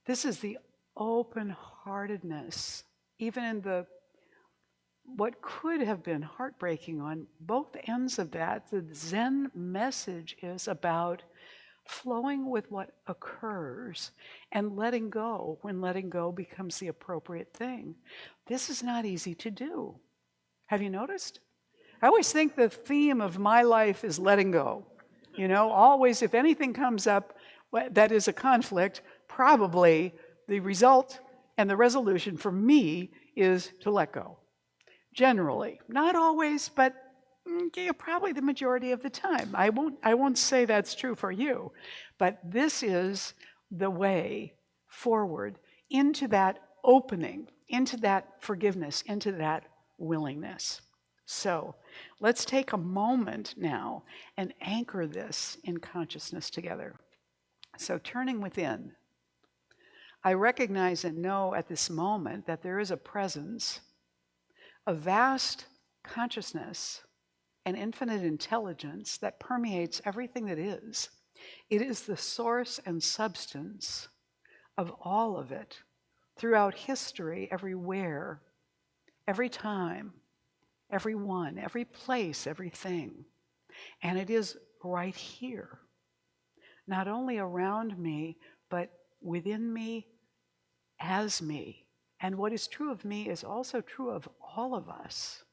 This is the open-heartedness, even in the what could have been heartbreaking on both ends of that. The Zen message is about flowing with what occurs and letting go when letting go becomes the appropriate thing. This is not easy to do. Have you noticed? I always think the theme of my life is letting go. You know, always, if anything comes up that is a conflict, probably the result and the resolution for me is to let go. Generally, not always, but probably the majority of the time. I won't say that's true for you, but this is the way forward into that opening, into that forgiveness, into that willingness. So let's take a moment now and anchor this in consciousness together. So turning within, I recognize and know at this moment that there is a presence, a vast consciousness, and infinite intelligence that permeates everything that is. It is the source and substance of all of it throughout history, everywhere, every time, everyone, every place, everything. And it is right here, not only around me, but within me, as me. And what is true of me is also true of all of us.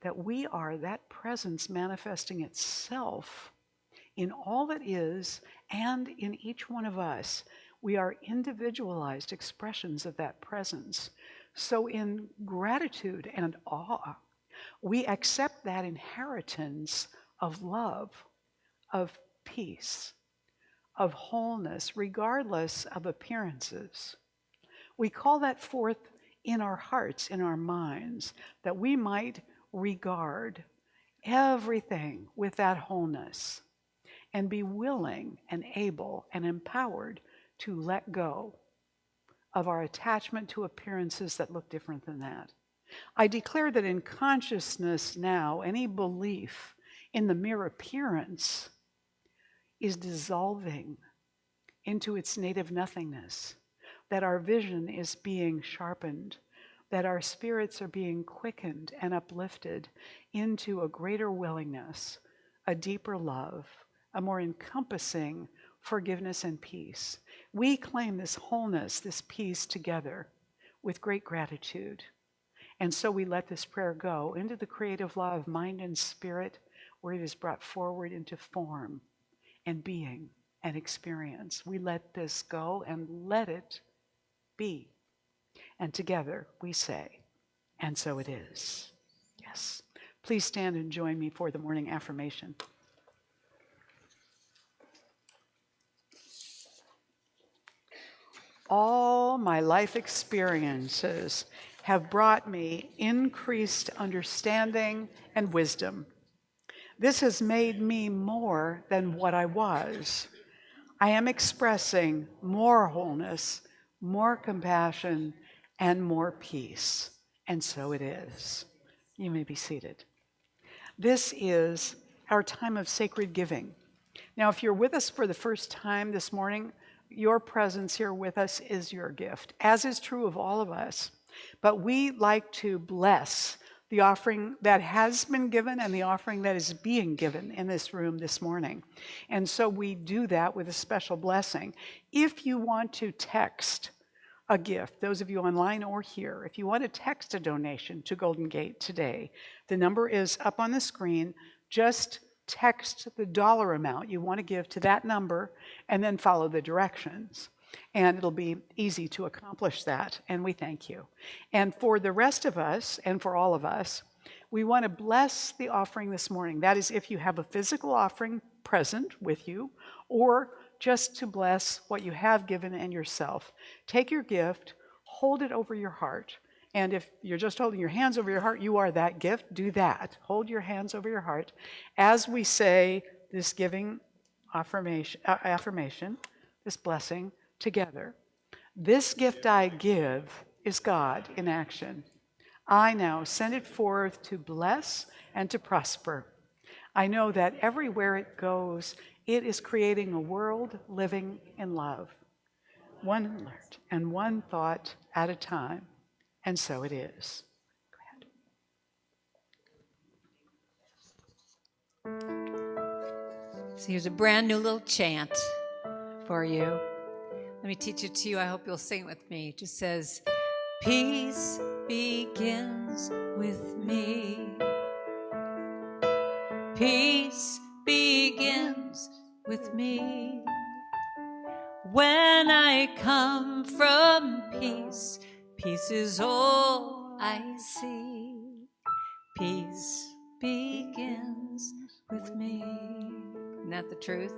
That we are that presence manifesting itself in all that is and in each one of us. We are individualized expressions of that presence. So in gratitude and awe, we accept that inheritance of love, of peace, of wholeness, regardless of appearances. We call that forth in our hearts, in our minds, that we might regard everything with that wholeness and be willing and able and empowered to let go of our attachment to appearances that look different than that. I declare that in consciousness now, any belief in the mere appearance is dissolving into its native nothingness, that our vision is being sharpened, that our spirits are being quickened and uplifted into a greater willingness, a deeper love, a more encompassing forgiveness and peace. We claim this wholeness, this peace together with great gratitude. And so we let this prayer go into the creative law of mind and spirit, where it is brought forward into form and being and experience. We let this go and let it be. And together we say, and so it is. Yes. Please stand and join me for the morning affirmation. All my life experiences have brought me increased understanding and wisdom. This has made me more than what I was. I am expressing more wholeness, more compassion, and more peace. And so it is. You may be seated. This is our time of sacred giving. Now, if you're with us for the first time this morning, your presence here with us is your gift, as is true of all of us. But we like to bless the offering that has been given and the offering that is being given in this room this morning. And so we do that with a special blessing. If you want to text a gift, those of you online or here, if you want to text a donation to Golden Gate today, the number is up on the screen. Just text the dollar amount you want to give to that number and then follow the directions. And it'll be easy to accomplish that, and we thank you. And for the rest of us, and for all of us, we want to bless the offering this morning. That is, if you have a physical offering present with you, or just to bless what you have given and yourself. Take your gift, hold it over your heart. And if you're just holding your hands over your heart, you are that gift. Do that. Hold your hands over your heart as we say this giving affirmation, this blessing, together. This gift I give is God in action. I now send it forth to bless and to prosper. I know that everywhere it goes, it is creating a world living in love. One alert and one thought at a time. And so it is. Go ahead. So here's a brand new little chant for you. Let me teach it to you. I hope you'll sing it with me. It just says, peace begins with me. Peace begins with me. When I come from peace, peace is all I see. Peace begins with me. Isn't that the truth?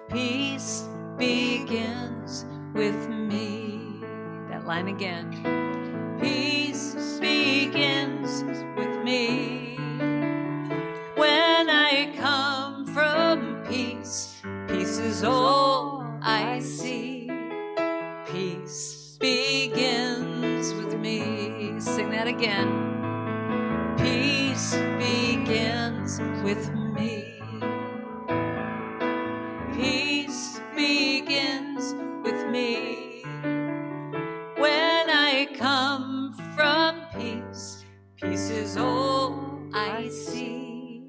Peace begins with me. That line again. Peace begins with me. When I come from peace, peace is all I see. Peace begins with me. Sing that again. Peace begins with me. I come from peace, peace is all I see.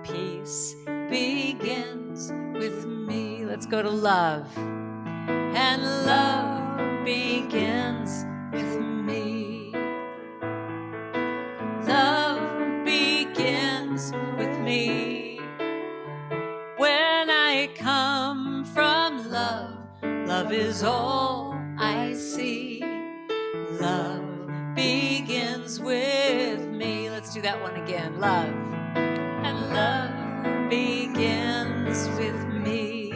Peace begins with me. Let's go to love. And love begins with me. Love begins with me. When I come from love, love is all I see. Love begins with me. Let's do that one again. Love. And love begins with me.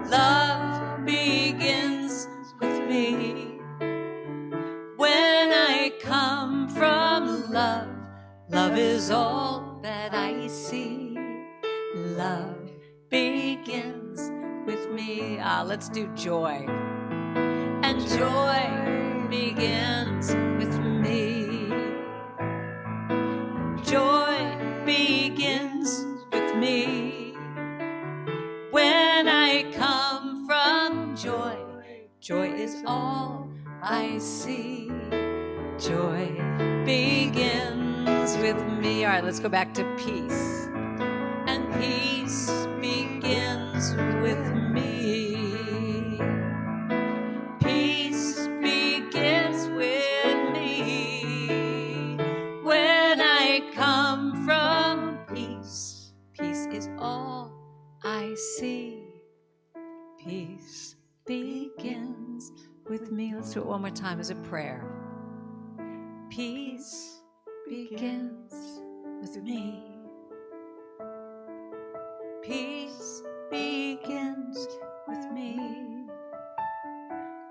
Love begins with me. When I come from love, love is all that I see. Love begins with me. Let's do joy. And joy begins with me. Joy begins with me. When I come from joy, joy is all I see. Joy begins with me. All right, let's go back to peace. And peace begins with me. Peace begins with me. When I come from peace, peace is all I see. Peace begins with me. Let's do it one more time as a prayer. Peace begins with me. Peace begins with me.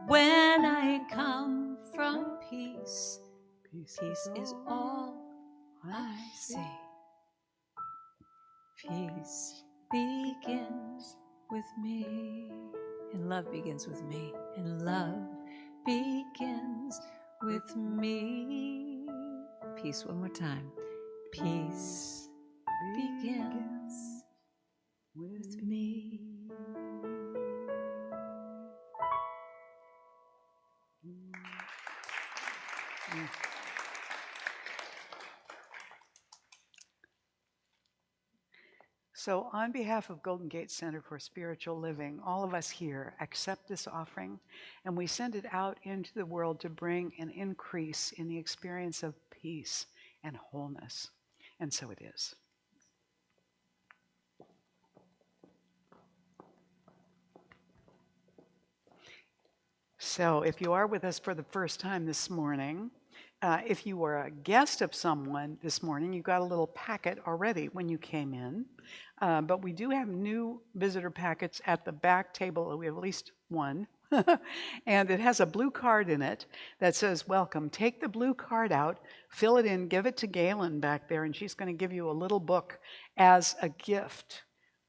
When I come from peace, peace is all I see. Peace begins with me. And love begins with me. And love begins with me. Peace one more time. Peace begins with me. So on behalf of Golden Gate Center for Spiritual Living, all of us here accept this offering, and we send it out into the world to bring an increase in the experience of peace and wholeness. And so it is. So if you are with us for the first time this morning, if you were a guest of someone this morning, you got a little packet already when you came in. But we do have new visitor packets at the back table. We have at least one. And it has a blue card in it that says, welcome. Take the blue card out, fill it in, give it to Galen back there, and she's going to give you a little book as a gift.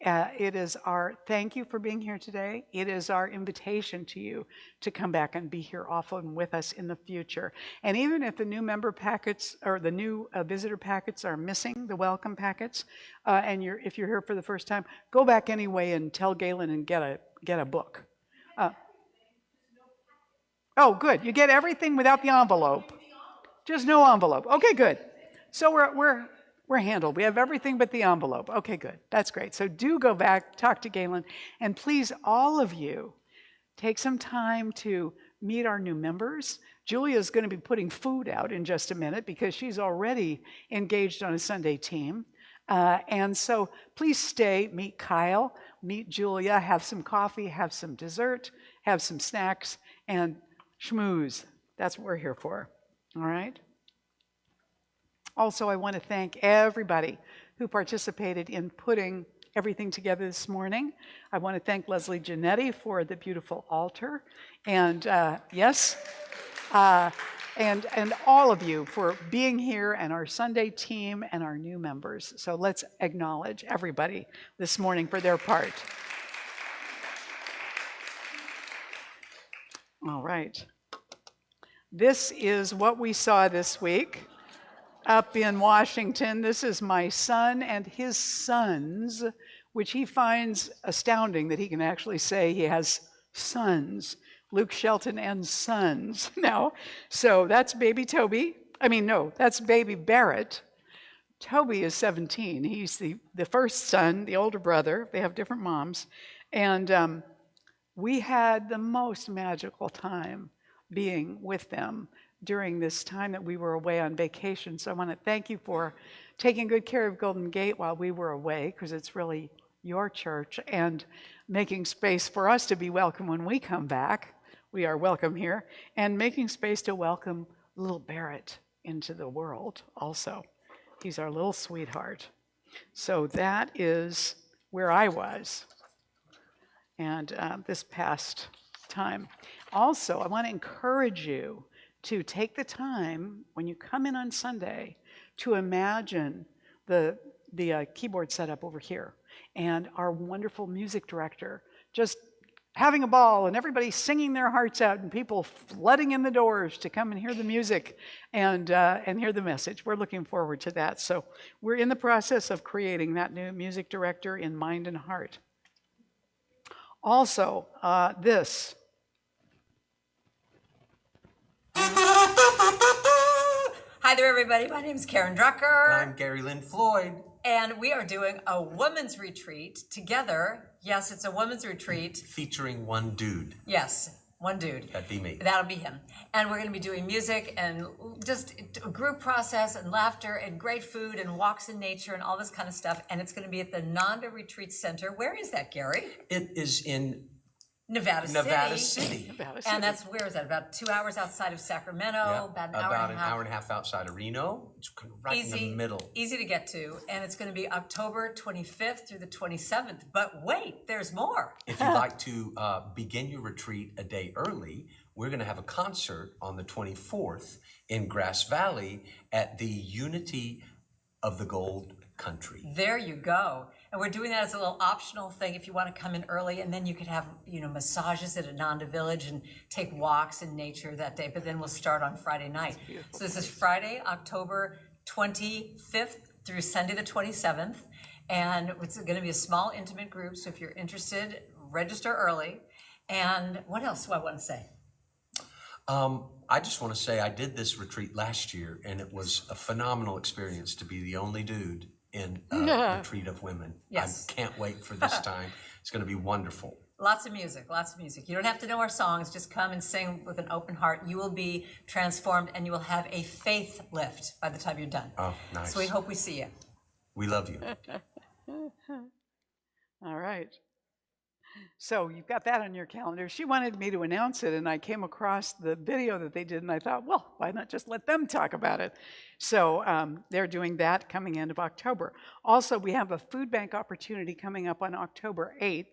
It is our thank you for being here today. It is our invitation to you to come back and be here often with us in the future. And even if the new member packets or the new visitor packets are missing, the welcome packets, and if you're here for the first time, go back anyway and tell Galen and get a book. Oh, good. You get everything without the envelope. Just no envelope. Okay, good. So we're handled. We have everything but the envelope. Okay, good. That's great. So do go back, talk to Galen, and please, all of you, take some time to meet our new members. Julia's going to be putting food out in just a minute because she's already engaged on a Sunday team. And so please stay, meet Kyle, meet Julia, have some coffee, have some dessert, have some snacks, and schmooze. That's what we're here for. All right? Also, I want to thank everybody who participated in putting everything together this morning. I want to thank Leslie Giannetti for the beautiful altar. And and all of you for being here, and our Sunday team and our new members. So let's acknowledge everybody this morning for their part. All right. This is what we saw this week. Up in Washington, this is my son and his sons, which he finds astounding that he can actually say he has sons. Luke Shelton and Sons. Now, so that's baby Toby. I mean, no, that's baby Barrett. Toby is 17. He's the first son, the older brother. They have different moms. And we had the most magical time being with them during this time that we were away on vacation. So I want to thank you for taking good care of Golden Gate while we were away, because it's really your church, and making space for us to be welcome when we come back. We are welcome here, and making space to welcome little Barrett into the world also. He's our little sweetheart. So that is where I was, and this past time. Also, I want to encourage you to take the time when you come in on Sunday to imagine the keyboard setup over here and our wonderful music director just having a ball and everybody singing their hearts out and people flooding in the doors to come and hear the music and hear the message. We're looking forward to that. So we're in the process of creating that new music director in mind and heart. Also, this. Hi there, everybody. My name is Karen Drucker. I'm Gary Lynn Floyd. And we are doing a women's retreat together. Yes, it's a women's retreat. Featuring one dude. Yes, one dude. That'd be me. That'll be him. And we're going to be doing music and just a group process and laughter and great food and walks in nature and all this kind of stuff. And it's going to be at the Nanda Retreat Center. Where is that, Gary? It is in Nevada City. And that's, where is that? About 2 hours outside of Sacramento, Yeah, about an hour and a half outside of Reno. It's right in the middle. Easy to get to. And it's going to be October 25th through the 27th. But wait, there's more. If you'd like to begin your retreat a day early, we're going to have a concert on the 24th in Grass Valley at the Unity of the Gold Country. There you go. And we're doing that as a little optional thing if you want to come in early, and then you could have, massages at Ananda Village and take walks in nature that day. But then we'll start on Friday night. So this is Friday, October 25th through Sunday the 27th. And it's going to be a small, intimate group. So if you're interested, register early. And what else do I want to say? I just want to say I did this retreat last year, and it was a phenomenal experience to be the only dude in a retreat of women. Yes. I can't wait for this time. It's going to be wonderful. Lots of music, lots of music. You don't have to know our songs. Just come and sing with an open heart. You will be transformed, and you will have a faith lift by the time you're done. Oh, nice. So we hope we see you. We love you. All right. So you've got that on your calendar. She wanted me to announce it, and I came across the video that they did, and I thought, well, why not just let them talk about it? So they're doing that coming end of October. Also, we have a food bank opportunity coming up on October 8th.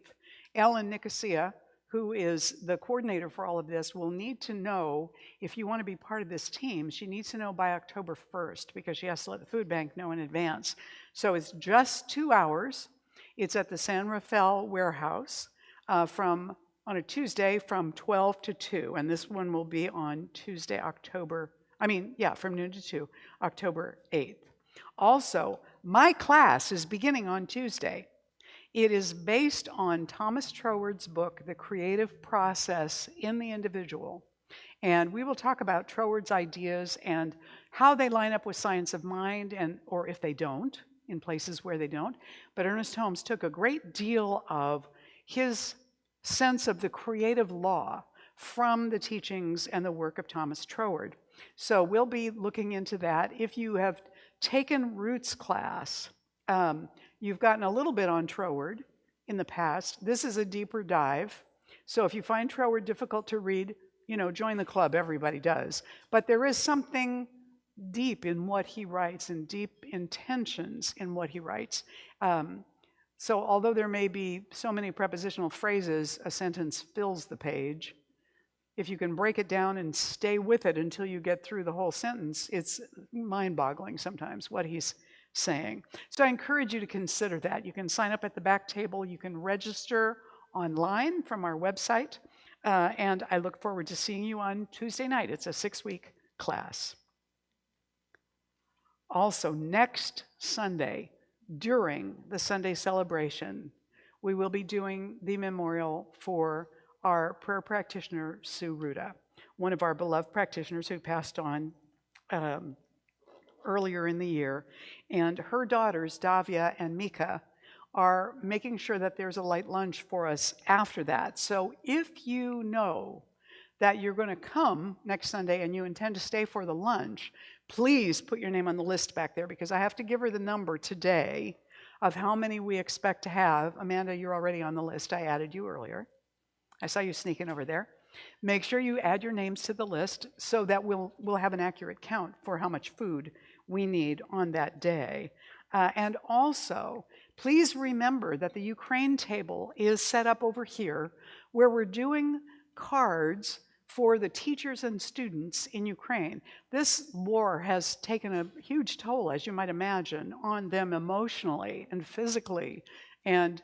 Ellen Nicosia, who is the coordinator for all of this, will need to know, if you want to be part of this team, she needs to know by October 1st, because she has to let the food bank know in advance. So it's just 2 hours. It's at the San Rafael warehouse. On a Tuesday from 12 to 2, and this one will be on Tuesday, from noon to 2, October 8th. Also, my class is beginning on Tuesday. It is based on Thomas Troward's book, The Creative Process in the Individual, and we will talk about Troward's ideas and how they line up with science of mind, or if they don't, in places where they don't. But Ernest Holmes took a great deal of his sense of the creative law from the teachings and the work of Thomas Troward. So we'll be looking into that. If you have taken Roots class, you've gotten a little bit on Troward in the past. This is a deeper dive. So if you find Troward difficult to read, join the club, everybody does. But there is something deep in what he writes and deep intentions in what he writes. So although there may be so many prepositional phrases, a sentence fills the page. If you can break it down and stay with it until you get through the whole sentence, it's mind-boggling sometimes what he's saying. So I encourage you to consider that. You can sign up at the back table. You can register online from our website. And I look forward to seeing you on Tuesday night. It's a 6-week class. Also, next Sunday, during the Sunday celebration, we will be doing the memorial for our prayer practitioner, Sue Ruda, one of our beloved practitioners who passed on earlier in the year. And her daughters, Davia and Mika, are making sure that there's a light lunch for us after that. So if you know that you're going to come next Sunday and you intend to stay for the lunch, please put your name on the list back there, because I have to give her the number today of how many we expect to have. Amanda, you're already on the list. I added you earlier. I saw you sneaking over there. Make sure you add your names to the list so that we'll have an accurate count for how much food we need on that day. And also, please remember that the Ukraine table is set up over here, where we're doing cards for the teachers and students in Ukraine. This war has taken a huge toll, as you might imagine, on them emotionally and physically. And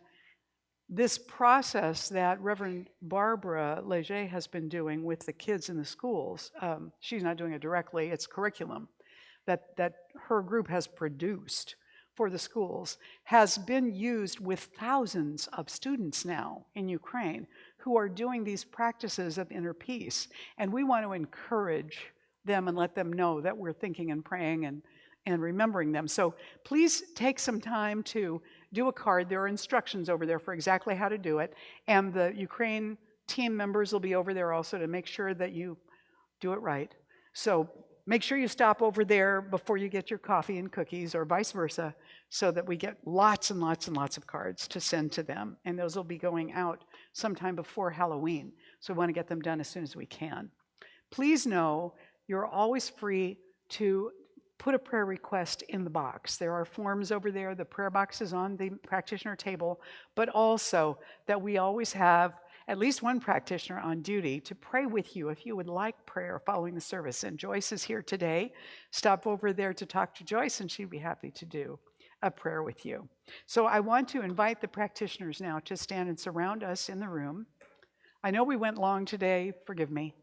this process that Reverend Barbara Leger has been doing with the kids in the schools, she's not doing it directly, it's curriculum that her group has produced for the schools, has been used with thousands of students now in Ukraine who are doing these practices of inner peace. And we want to encourage them and let them know that we're thinking and praying and remembering them. So please take some time to do a card. There are instructions over there for exactly how to do it. And the Ukraine team members will be over there also to make sure that you do it right. So make sure you stop over there before you get your coffee and cookies, or vice versa, so that we get lots and lots and lots of cards to send to them. And those will be going out sometime before Halloween. So we want to get them done as soon as we can. Please know you're always free to put a prayer request in the box. There are forms over there. The prayer box is on the practitioner table, but also that we always have at least one practitioner on duty to pray with you if you would like prayer following the service. And Joyce is here today. Stop over there to talk to Joyce, and she'd be happy to do a prayer with you. So I want to invite the practitioners now to stand and surround us in the room. I know we went long today. Forgive me.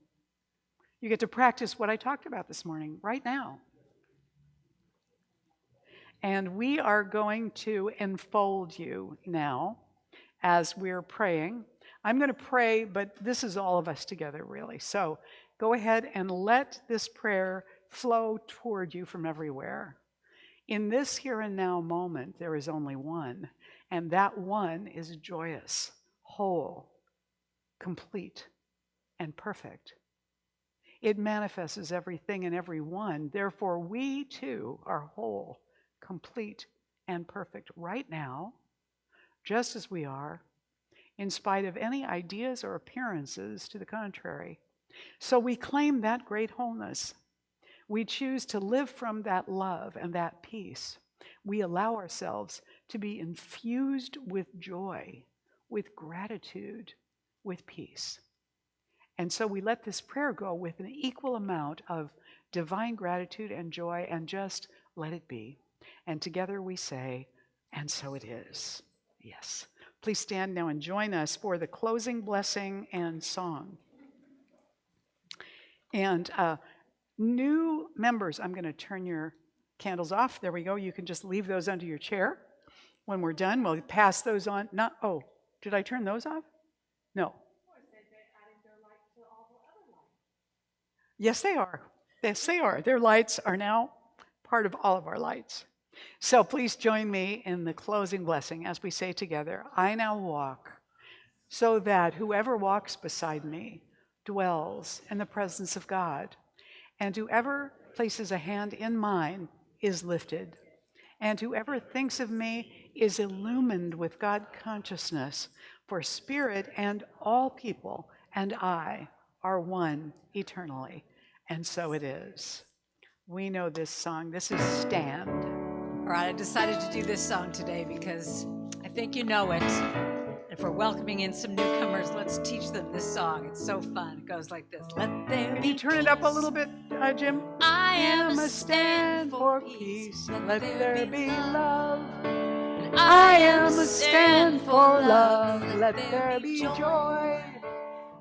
You get to practice what I talked about this morning right now. And we are going to enfold you now as we're praying. I'm going to pray, but this is all of us together, really. So go ahead and let this prayer flow toward you from everywhere. In this here and now moment, there is only one, and that one is joyous, whole, complete, and perfect. It manifests as everything and everyone. Therefore, we too are whole, complete, and perfect right now, just as we are, in spite of any ideas or appearances to the contrary. So we claim that great wholeness. We choose to live from that love and that peace. We allow ourselves to be infused with joy, with gratitude, with peace. And so we let this prayer go with an equal amount of divine gratitude and joy, and just let it be. And together we say, and so it is. Yes. Please stand now and join us for the closing blessing and song. And new members, I'm going to turn your candles off. There we go. You can just leave those under your chair. When we're done, we'll pass those on. Did I turn those off? No. Yes, they are. Yes, they are. Their lights are now part of all of our lights. So please join me in the closing blessing as we say together, I now walk so that whoever walks beside me dwells in the presence of God, and whoever places a hand in mine is lifted, and whoever thinks of me is illumined with God consciousness, for spirit and all people and I are one eternally. And so it is. We know this song. This is Stand. All right, I decided to do this song today because I think you know it. And for welcoming in some newcomers, let's teach them this song. It's so fun. It goes like this. Let there Can be you turn it up a little bit, Jim? I am a stand for peace. Let there be love. I am a stand for love. Let there be joy.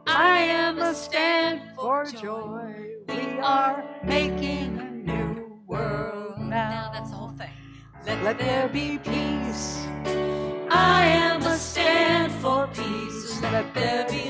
I am a stand for joy. We are making a new world. Now that's the whole thing. Let there be peace. I am a stand for peace. Let there be